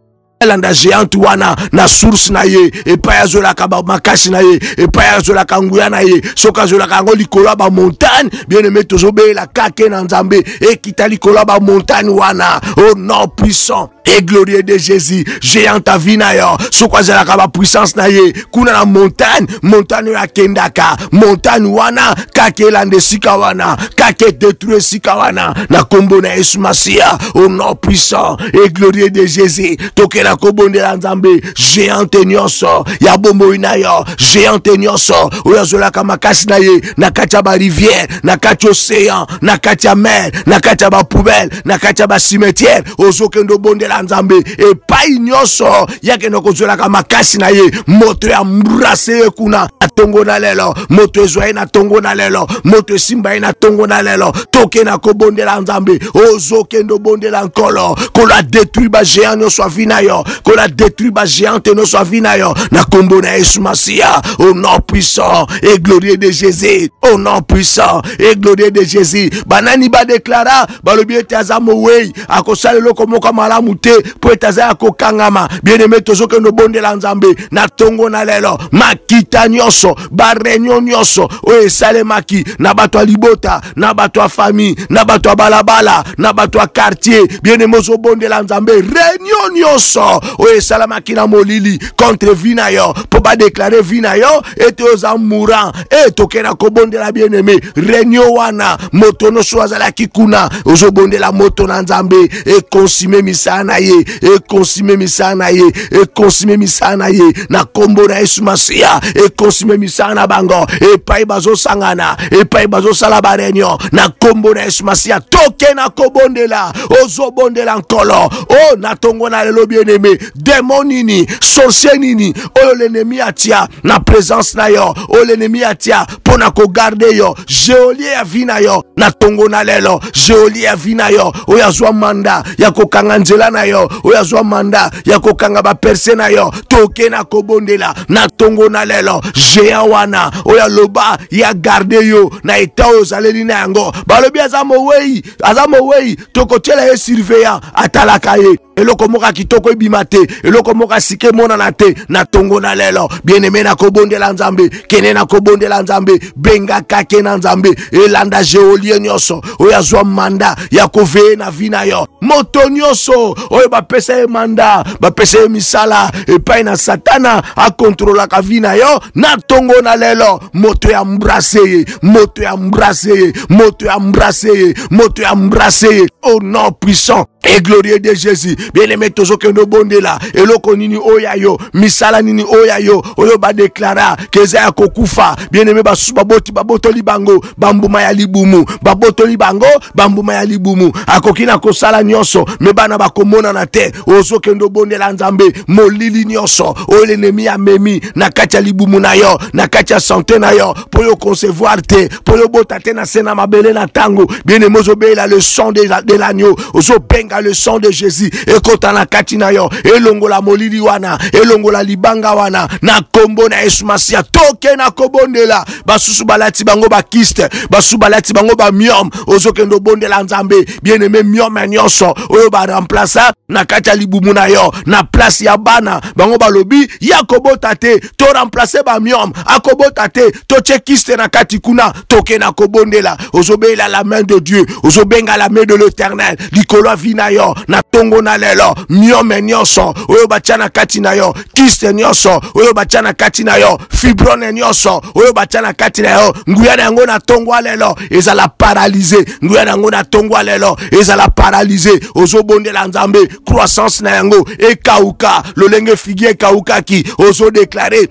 elanda géant wana na source na ye et pa ya zolaka ba makasi na ye et pa ya zolaka nguya na ye soka zolaka ngo likolo ba montagne bien-aimé tozobelela kake na nzambe et kita likolo ba montagne wana au nom puissant et glorieux de Jésus géant ta vie na yo soka zolaka ba puissance na ye kuna na montagne ya kendaka montagne wana kake elande sika wana kake détruire sika wana na kombo na Yesu Masia au nom puissant et glorieux de Jésus tokela kobondela nzambe géant nyonso ya bombo na yo géant nyonso oyo zolaka makasi na ye na kati ya ba rivière na kati océan na kati ya mer na kati ya ba poubelle na kati ya ba cimetière ozokendo bondela nzambe epai nyonso yakendo kozolaka makasi na ye moto ya mbrase kuna tongo na lelo moto ezwaye na tongo na lelo moto esimba ye na tongo na lelo toke na kobondela nzambe ozokendo bondela nkolo kola détruit ba géant nyonso vina yo kola détruit ba géant nyonso vina yo na kombo na Yesu Masia au nom puissant et glorieux de Jésus au nom puissant et glorieux de Jésus banani ba déclara balobi ete aza mowei akosala eloko moko malamu te po ete aza ya kokangama bien-aimé tozokendo bondela nzambe na tongo na lelo makita nyonso ba réunion nyonso oyo esalemaki na bato ya libota na bato ya famille na bato ya balabala na bato ya quartier bien-aimé ozobondela nzambe réunion nyonso oyo esalamaki na molili contre vie na yo po badéclare vie na yo ete oza mourant e tokena kobondela bien-aimé réunion wana moto nyonso azalaki kuna ozobondela moto na nzambe e consume misala na ye e consume misala na ye e consume misala na ye na kombo na Yesu Masia e consume misala na bango e pai bazo sangana e pai bazo sala ba réunion na kombo na Yesu Masia toke na kobondela ozo bondela nkolo o na tongo na lelo bien-aimé démon nini sorcier nini oyo l'ennemi atia na présence na yo o l'ennemi atia pona ko garder yo geolier ya vina yo na tongo na lelo geolier ya vina yo oyo azwa manda ya kokanga nzela na yo oyo azwa manda ya kokanga ba perse na yo toke na kobondela na tongo na lelo géant wana oyo loba ya garder yo na eta oyo zaleli na yango balobi azamo wei tokotiela ye surveillant atalaka ye eloko moka kitoko ebimate eloko moka sike mona na te na tongo na lelo bien-aimé na kobondela nzambe kene na kobondela nzambe benga kake na nzambe elanda geolier nyonso oyo azwa manda ya koveye na vina yo moto nyonso oyo bapesa ye manda bapesa ye misala epai na satana akontrolaka vina yo na tongo na lelo moto ya mbrase ye moto ya mbrase ye moto ya mbrase ye moto ya mbrase ye au nom puissant et glorieux de Jésus. Bien-aimé tozo kendo bondela eloko nini oya yo misala nini oya yo oyo ba deklara keza ya kokufa bien-aimé babotoli bango bambuma ya libumu babotoli bango bambuma ya libumu akokina kosala nyonso me bana bakomona na te ozo kendo bondela nzambe molili nyonso oyo l'ennemi ya memi na kati ya libumu na yo na kati ya santé na yo po yo concevoir te po yo bota te na sena mabele na tango bien-aimé ozo beela le sang de l'agneau ozo benga le sang de Jésus ekota na kati na yo elongola molili wana elongola libanga wana na kombo na Yesu Masia toke na kobondela basusu balati bango ba kiste basusu balati bango ba myom ozokendo bondela nzambe bien-aimé myom nyonso oyo ba remplacer na kati ya libumu na yo na place ya bana bango balobi ya kobota te to remplacer ba myom akobota te to kiste na kati kuna toke na kobondela ozobela la main de Dieu ozobenga la main de l'Éternel likolo vina yo na tongo na lelo myome nyonso oyo batia na kati na yo kiste nyonso oyo batia na kati na yo fibrone nyonso oyo batia na kati na yo nguya na yango na tongo lelo ezala paralyser nguya na yango na tongo lelo ezala paralyser ozobondela nzambe croissance na yango ekauka lolenge figie ekaukaki ozo déclarer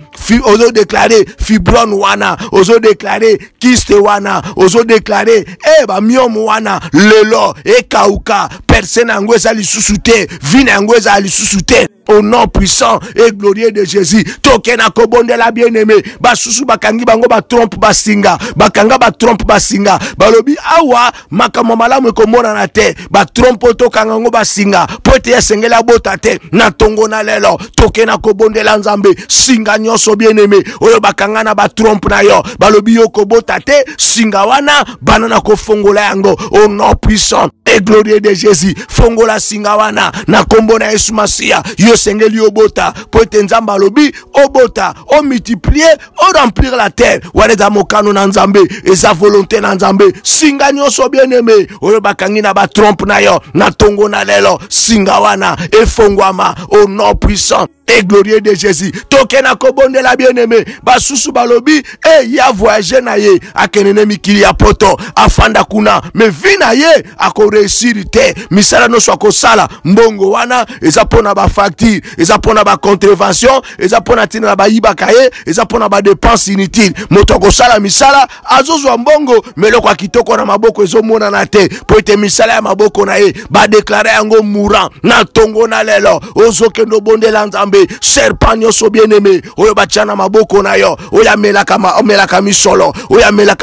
fibrone wana ozo déclarer kiste wana ozo déclarer ba myome wana lelo ekauka personne yango ezali susute vina yango ezali susute au nom puissant et glorieux de Jésus toke na kobondela bien-aimé basusu bakangi bango ba trompe basinga bakanga ba trompe basinga balobi awa makambo malamu ekomona na te ba trompe tokanga ngo basinga pote esengela bota te na tongo na lelo toke na kobondela nzambe singa nyonso bien-aimé oyo bakanga na ba trompe na yo balobi yo kobota te singa wana bana na kofongola yango au nom puissant et glorieux de Jésus fongola singa wana na kombo na Yesu Masia yo sengeli obota pote nzamba lobi obota o multiplier o remplir la terre wana za mokano na nzambe eza volonté na nzambe singa nyonso bien-aimé oyo bakangi na ba trompe na yo na tongo na lelo singa wana efongwama au nom puissant et glorieux de Jésus toke na kobondela bien-aimé basusu balobi ya voyager na ye akenene mikili ya poto afanda kuna me vina ye ako réussir te misala no so akosala mbongo wana eza pona ba facture eza pona ba contravention eza pona tina na ba yibaka ye eza pona ba dépense inutile moto akosala misala azozwa mbongo meloko akitoko na maboko ezomona na te po ete misala ya maboko na ye ba déclarer yango mourant na tongo na lelo ozokendo bondela nzambe serpent nyonso bien-aimé oyo batia na maboko na yo oyo amelaka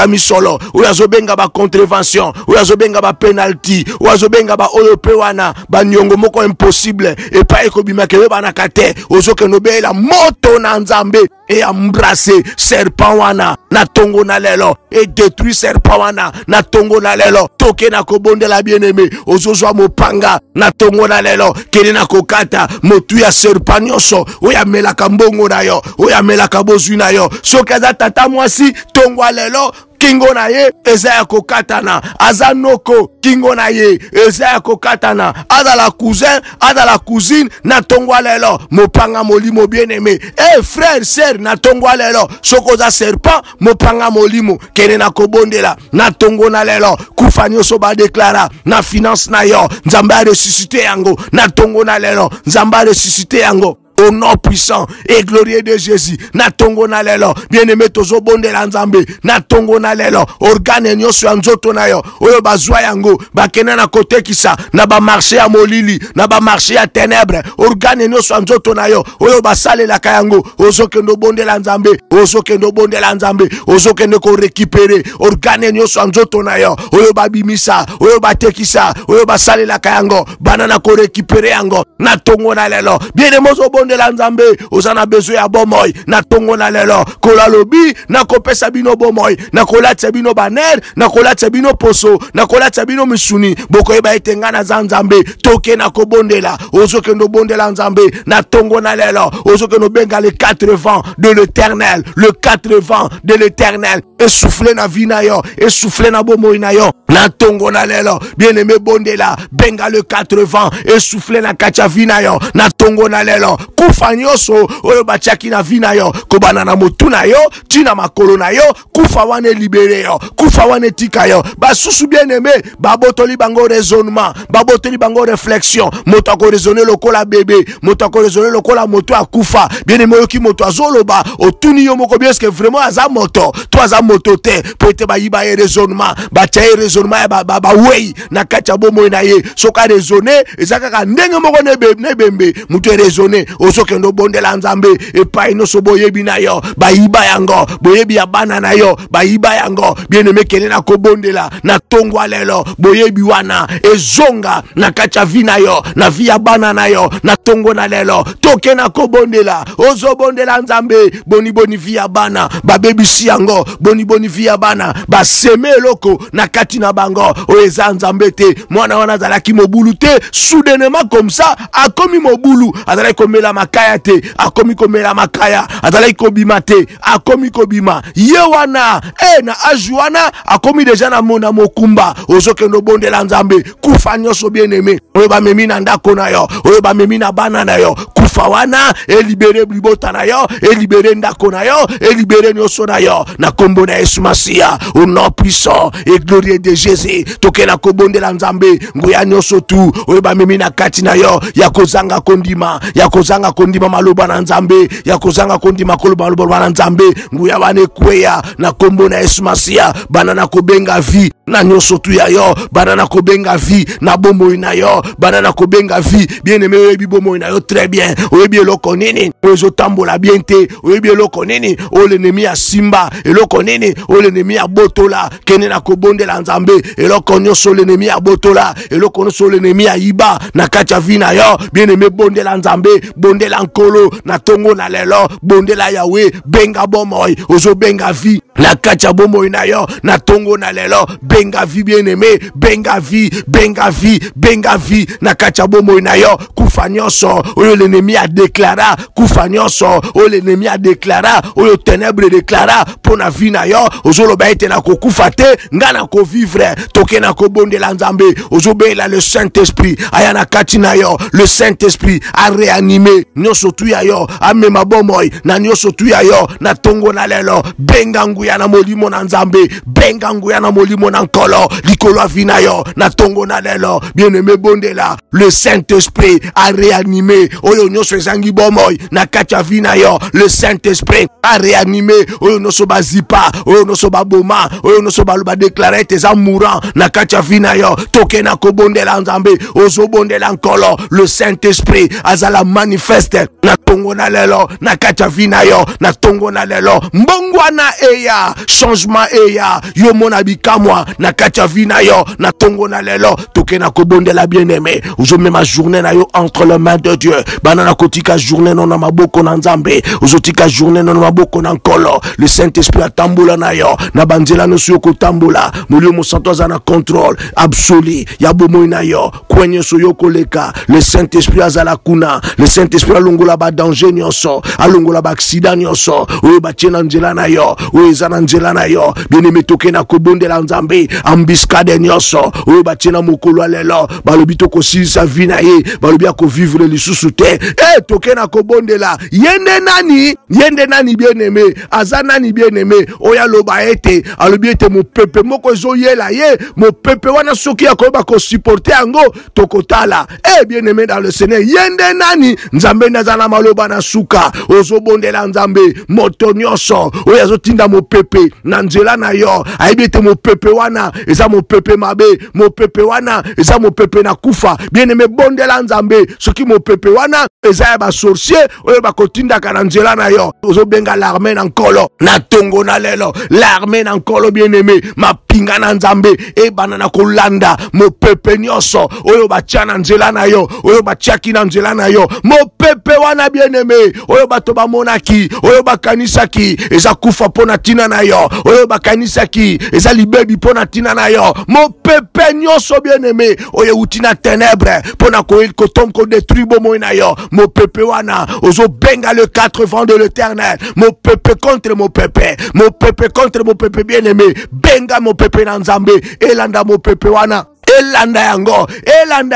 misolo oyo azobenga ba contravention oyo azobenga ba penalty oyo azobenga ba oyo pe wana ba nyongo moko impossible epa ekobimaka eyebanaka te ozokende beela moto na nzambe et embrasser serpent wana na tongo na lelo et détruire serpent wana na tongo na lelo toke na kobondela bien-aimé ozozwa mopanga na tongo na lelo kene na kokata motu ya serpent nyonso oyo amelaka mbongo na yo oyo amelaka bozwi na yo soki aza tata mwasi tongo lelo kingo na ye eza ya kokatana, aza noko kingo na ye eza ya kokatana, azala cousin azala cousine na tongwa lelo mopanga molimo bien-aimé. Frère sœur na tongwa lelo soko za serpent mopanga molimo kene na kobondela na tongo na lelo kufa nyonso ba deklara na finance na yo nzambe a ressuscité yango na tongo na lelo nzambe a ressuscité yango au nom puissant et glorieux de Jésus. Na tongo na lelo bien-aimé tozo bondela nzambe na tongo na lelo organe nyonso ya nzoto na yo oyo bazwa yango bakena na kote kisa na ba marché ya molili na ba marché ya ténèbres organe nyonso ya nzoto na yo oyo basalela ka yango ozokendo bondela nzambe ozokendo bondela nzambe ozokendo ko récupérer organe nyonso ya nzoto na yo oyo babimisa oyo batekisa oyo basalela ka yango banana ko récupérer yango na tongo na lelo bien-aimé de la nzambe ozana besoin ya bomoy na tongo na lelo kola lobi na kopesa bino bomoy na kolatsa bino baner na kolatsa bino poso na kolatsa bino misuni boko eba etenga na nzambe toke na kobondela ozoke no bondela nzambe na tongo na lelo ozoke no benga les 4 vents de l'éternel, le 4 vents de l'éternel essouffler na vie na yo essouffler na bomoy na yo na tongo na lelo bien-aimé bondela benga le 4 vents essouffler na kacha vie na yo na tongo na lelo kufa nyonso oyo batiaki na vie na yo kobana na motu na yo tina makolo na yo kufa wane libere yo kufa wane tika yo basusu bien-aimé babotoli bango raisonnement babotoli bango réflexion moto ako raisonner lokola bébé moto ako raisonner lokola moto akufa bien-aimé oyoki moto azoloba otuni yo moko bien est-ce que vraiment aza moto to aza moto te peut-être bayiba ye raisonnement batia ye raisonnement ya bawei na kati ya bomoi na ye soka raisonner eza kaka ndenge moko ne bembe moto raisonner ozokendo bondela nzambe epai nyonso boyebi na yo bayiba yango boyebi ya bana na yo bayiba yango bien-aimé kene na kobondela na tongwa lelo boyebi wana ezonga na kati ya vi na yo na vi ya bana na yo na tongo na lelo toke na kobondela ozobondela nzambe boni vi ya bana babebisi yango boni vi ya bana baseme eloko na kati na bango oyo eza nzambe te mwana wana azalaki mobulu te soudainement comme ça akomi mobulu azalaki komela makaya te akomi komela makaya azalaki kobima te akomi kobima ye wana na aju wana akomi deja na mona mokumba ozokendo bondela nzambe kufa nyonso bien-aimé oyo bamemi na ndako na yo oyo bamemi na bana na yo kufa wana elibere libota na yo elibere ndako na yo elibere nyonso na yo na kombo na Yesu Masia au nom puissant et glorieux de Jésus toke na kobondela nzambe nguya nyonso tu oyo bamemi na kati na yo ya kozanga kondima ya kozanga kondima maloba na nzambe ya kozanga kondima koloba maloba na nzambe nguya wane kweya na kombo na Yesu Masia bana na kobenga vie na nyonso tu ya yo bana na kobenga vie na bomoi na yo bana na kobenga vie bien-aimé oyebi bomoi na yo très bien oyebi eloko nini ozotambola bien te oyebi eloko nini o l'ennemi ya simba eloko nini o l'ennemi ya botola kene na kobondela nzambe eloko nyonso l'ennemi ya botola eloko nyonso l'ennemi ya iba na kati ya vie na yo bien-aimé bondela nzambe bondela nkolo na tongo na lelo bondela Yahweh benga bomoi ozo benga vie na kati ya bomoi na yo na tongo na lelo benga vie bien-aimé benga vie benga vie benga vie na kati ya bomoi na yo kufa nyonso oyo l'ennemi a déclara kufa nyonso oyo l'ennemi a déclara oyo ténèbre déclara pona vie na yo ozoloba ete na kokufa te nga na kovivre toke na kobondela nzambe ozobela le Saint-Esprit aya na kati na yo le Saint-Esprit a réanimé nyonso tu ya yo amema bomoi na nyonso tu ya yo na tongo na lelo benga nguya na molimo na nzambe benga nguya na molimo na nkolo likolo vie na yo na tongo na lelo bien-aimé bondela le Saint-Esprit a réanimé oyo nyonso ezangi bomoi na kati ya vie na yo le Saint-Esprit a réanimé oyo nyonso bazipa oyo nyonso baboma oyo nyonso baloba déclarer tes mourant na kati ya vie na yo toke na kobondela nzambe ozobondela nkolo le Saint-Esprit azala manifeste na tongo na lelo na kati ya vie na yo na tongo na lelo mbongwana eya changement eya yo mona bikamwa na kati ya vie na yo na tongo na lelo toke na kobondela bien-aimé ozomema journée na yo entre les mains de Dieu banana kotika journée non na maboko na nzambe ozotika journée non na maboko na nkolo. Le Saint-Esprit atambola na yo na banzela no soko tambola. Molio mo santo za na contrôle absolu ya bomoi na yo kwenye so yoko leka. Le Saint-Esprit azala kuna. Le Saint-Esprit alongola ba danger nyonso, alongola ba accident nyonso. Oyo ba tiena nzela na yo, oyo zana nzela na yo. Bien-aimé toke na kobondela nzambe ambiscade nyonso. Oyo ba tiena mokolo lelo balobi to ko sa vie na ye, balobi ko vivre lisusu te. Toke na kobondela yende nani bien-aimé azana ni bien-aimé oya loba ete alobi ete mo pepe moko zo yela ye mo pepe wana soki akoba ko supporter ango tokotala. Bien-aimé dans le Seigneur yende nani nzambe nazana maloba na suka ozo bondela nzambe moto nyonso oya zo tinda mo pepe na nzela na yo ayebi ete mo pepe wana eza mo pepe mabe, mo pepe wana eza mo pepe na kufa. Bien-aimé bondela nzambe soki mo pepe wana eza ya ba sorcier oyo ba kotinda kana nzela na yo ozo benga l'armée na nkolo na tongo na lelo l'armée na nkolo. Bien-aimé mapinga na nzambe bana na kolanda mo pepe nyonso oyo batia na nzela na yo oyo batiaki na nzela na yo mo pepe wana. Bien-aimé oyo bato bamonaki oyo bakanisaki eza kufa pona tina na yo oyo bakanisaki eza libebi pona tina na yo mo pepe nyonso. Bien-aimé oyo utina ténèbres pona kotom ko détruire bomoi na yo mo pepe wana ozo benga le 4 vents de l'Éternel. Mo pepe contre mo pepe, mo pepe contre mo pepe. Bien-aimé benga mo pepe na nzambe elanda mo pepe wana. Elanda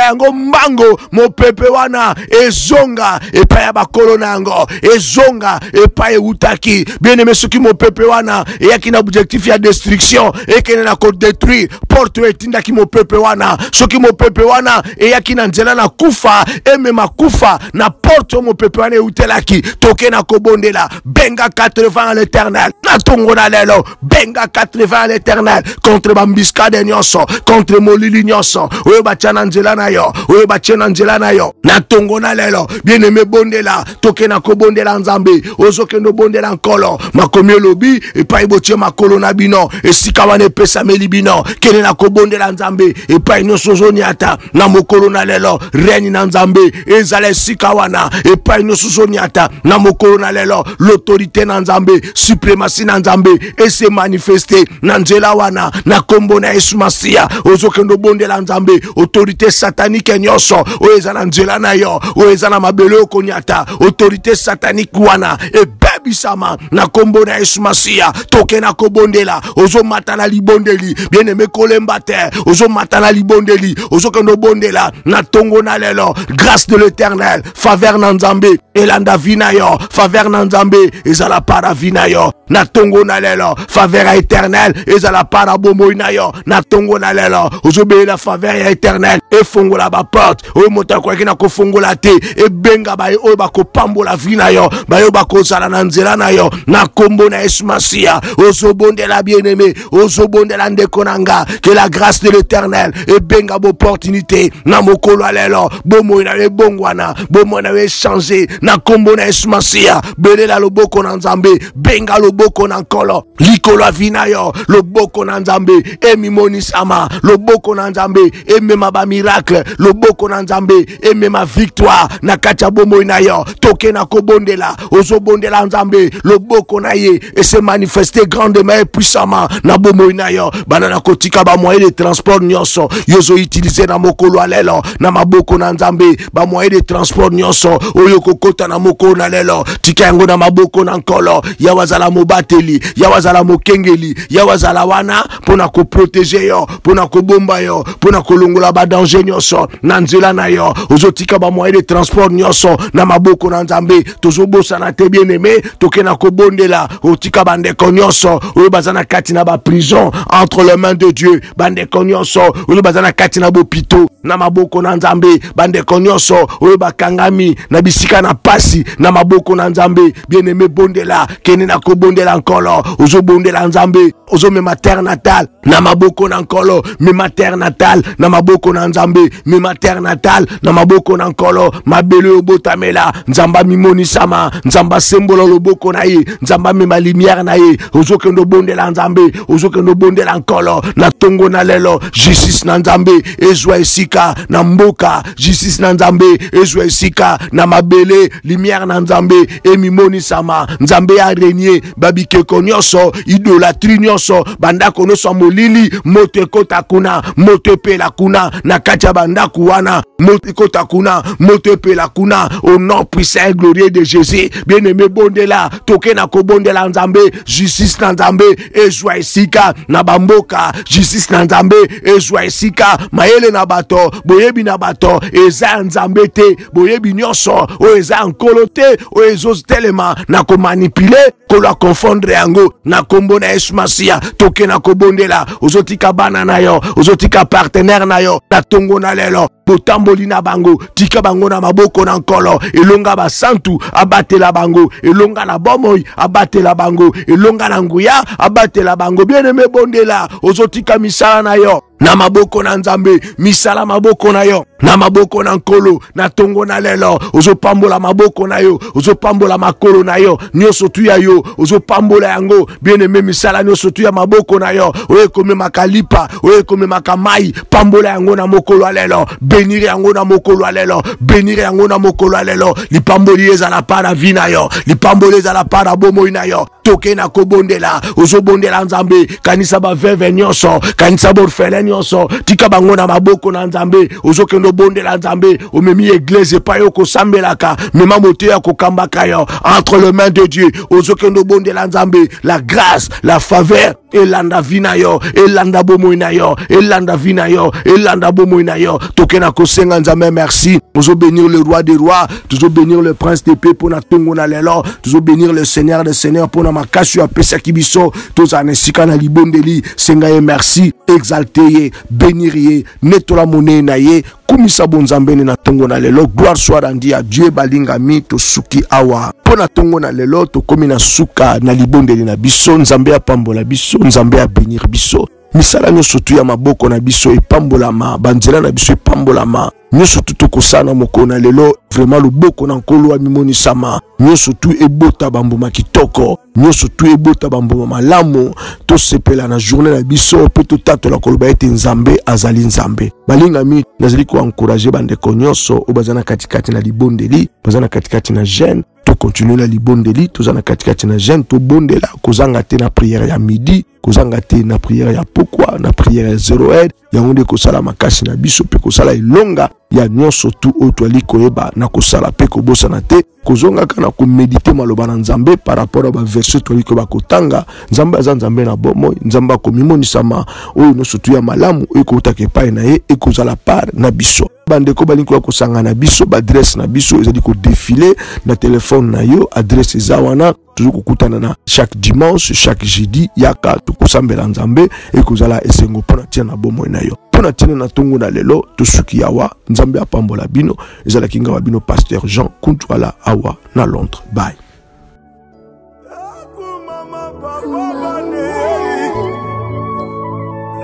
yango mbango mo pepe wana ezonga epa ya bakolo na yango ezonga epa e utaki. Bien-aimé soki mo pepe wana eyaki na objectif ya destruction ekene na ko détruire porte etindaki mo pepe wana. Soki mo pepe wana eyaki na nzela na kufa emema kufa na porte mo pepe wana eutelaki toke na kobondela benga 80 à l'Éternel na tongo na lelo benga 80 à l'Éternel contre bambiscade nyonso contre molili nyonso oyo batia na nzela na yo oyo batia na nzela na yo na tongo na lelo. Bien-aimé bondela toke na kobondela nzambe ozokendo bondela nkolo makomi lobi epai botie makolo na bino esika wana epesameli bino kene na kobondela nzambe epai nyonso zoniata na mokolo na lelo reni na nzambe ezala esika wana epai nyonso zoniata na mokolo na lelo l'autorité na nzambe suprématie na nzambe ese manifester na nzela wana na kombo na Yesu Masia ozokendo bondela nzambe autorité satanique nyonso oyo eza na nzela na yo oyo eza na mabele okonyata autorité satanique wana ebebisama na kombo na Yesu Masia toke na kobondela ozo mata na libondeli. Bien-aimé kolemba te ozo mata na libondeli ozokendo bondela na tongo na lelo grâce de l'Éternel faveur na nzambe elanda vina yo faveur na nzambe ezala para vina yo na tongo na lelo faveur ya éternel ezala para bomoi na yo na tongo na lelo ozobe la faveur ya éternel efongola ba porte oyo moto akoki na kofongola te ebenga ba oyo bakopambola vina yo bayo bakozala na nzela na yo na kombo na Yesu Masia ozobondela. Bien-aimé ozobondela ndeko nanga que la grâce de l'Éternel ebenga bo opportunité na mokolo lelo bomoi na ebongwana bomoi na changer na kombo na Yesu Masia belela loboko na nzambe benga loboko na nkolo likolo vina yo loboko na nzambe emimonisama loboko na nzambe emema ba miracle loboko na nzambe emema victoire na kati ya bomoi na yo toke na kobondela ozobondela nzambe loboko na ye et se manifester grandement et puissamment na bomoi na yo bana na kotika ba moyen de transport nyonso yozo utiliser na mokolo lelo na maboko na nzambe ba moyen de transport nyonso oyo kokota na mokolo na lelo tika yango na maboko na nkolo ya wazala mobateli ya wazala mokengeli ya wazala wana pona ko protéger yo pona ko bomba yo pona ko longola ba danger nyonso na nzela na yo ozotika ba moyen de transport nyonso na maboko na nzambe tozobosa na te bien-aimé toke na ko bondela otika bandeko nyonso oyo bazana kati na ba prison entre les mains de Dieu bandeko nyonso oyo bazana kati na bopito na maboko na nzambe bandeko nyonso oyo bakangami na bisika na pasi na maboko na nzambe bien-aimé bondela kene na ko bondela nkolo ozo bondela nzambe ozo mema terre natale na maboko na nkolo mema terre natale natal na maboko na nzambe, mema terre natal na maboko na nkolo, mabele obotamela, nzamba mimoni sama, nzamba sembolo loboko na ye, nzamba mema lumière na ye, ozokendo bondela nzambe, ozokendo bondela nkolo, na tongo na lelo, justice na nzambe, ezwa esika na mboka, justice na nzambe, ezwa esika na mabele, lumière na nzambe, emimoni sama, nzambe ya renier, babikeko nyonso, idolatrie nyonso, bandako nyonso molili, moto ekota kuna, moto epela kuna, na kati ya bandako wana, moto ekota kuna, moto epela kuna, au nom puissant et glorieux de Jésus, bien-aimé bondela, toke na kobondela nzambe, justice na nzambe, ezwa esika na bamboka, justice na nzambe, ezwa esika, mayele na bato, boyebi na bato, eza nzambe te, boyebi nyonso, o eza nkolo te, o ezos telema, na ko manipule, ko la confondre yango, na kombo na Yesu Masia, toke na kobondela, ozotika bana na yo, ozotika partenaire na yo, na tongo na lelo, botamboli na bango, tika bango na maboko na nkolo, elonga basantu, abatela bango, elonga na bomoi, abatela bango, elonga na nguya, abatela bango, bien-aimé bondela, ozotika misala na yo, na maboko na nzambe, misala maboko na yo, na maboko na nkolo, na tongo na lelo, ozopambola maboko na yo, ozopambola makolo na yo, nyonso tu ya yo, ozopambola yango, bien-aimé misala nyonso tu ya maboko na yo, oye kome makalipa, oye kome makamai, pambola yango na mokolo alelo, benire yango na mokolo alelo, benire yango na mokolo alelo, lipamboli ezala pa na vi na yo, lipamboli ezala pa na bomoi na yo, toke na kobondela, ozobondela nzambe, kanisa ba veve nyonso, kanisa borfele nyonso, tika bango na maboko na nzambe, ozokendo bondela nzambe, omemi église pa yo kosambelaka, mema moto ya kokambaka yo, entre les mains de Dieu, ozokendo bondela nzambe, la grâce, la faveur, elanda vina yo, elanda bomoi na yo, elanda vina yo, elanda bomoi na yo, toke na kosenga nzambe merci, ozo bénir le roi des rois, toujours bénir le prince des paix pour na tongo na lelo, toujours bénir le seigneur des seigneurs pour na makashu ya pesa kibiso, tous anesika na libondeli, senga ye merci, exalté ye, bénir ye, netola monnaie na ye, kumisa bonzambene na tongo na lelo, gloire soit rendue à Dieu balingami to suki awa. Pona tongo na lelo to komi na suka na libondeli na biso, nzambe apambola biso, nzambe a bénir biso. Misala nyonso tu ya maboko na biso epambolama, banzela na biso epambolama. Nyonso tu tokosana moko na lelo, vraiment loboko na nkolo wa mimoni sama. Nyonso tu ebota bamboma kitoko, nyonso tu ebota bamboma malamu, to sepela na journée na biso pe to tatola koloba ete nzambe azali nzambe. Balingami nazali ko encourager bandeko nyonso o bazana katikati na libondeli, bazana katikati na jeune, to continuer na libondeli, to zana katikati na jeune, to bondela kozanga te na prière ya midi, kozanga te na prière ya pokwa, na prière ya 0 yango nde kosala makasi na biso pe kosala elonga ya nyonso tu oyo twali koyeba na kosala pe kobosana te, kozonga kana komedite maloba na nzambe par rapport a ba verset twali koyeba kotanga. Nzambe aza nzambe na bomoi, nzambe akomimonisama oyo nyonso tu ya malamu oyo kotaka epai na ye ekozala par na biso. Bandeko balingi kosanga na biso, ba adresse na biso ezali ko défiler na téléphone na yo, adresse eza wana, toujours kokutana na chaque dimanche, chaque jeudi yaka tukosambela nzambe ekozala esengo pona tia na bomoi na yo. Pona tia na tongo na lelo tosuki yawa, nzambe apambola bino, ezala kinga wa bino pasteur Jean Kuntwala awa na Londres. Bye.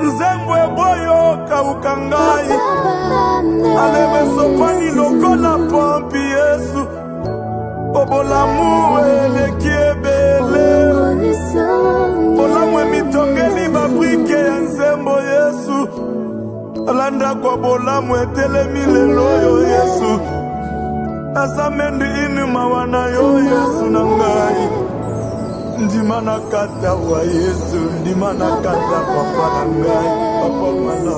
Nzembwe boyo kaukangai aleme sopani lokola pompi Yesu obolamu eleki ebele bolamu emitongeli babrike ya nzembo Yesu alanda kwa bolamu etelemi lelo yo Yesu asamendi inuma wana yo Yesu na ngai ndimana kata wa Yesu ndimana kata papa na ngai papa mwana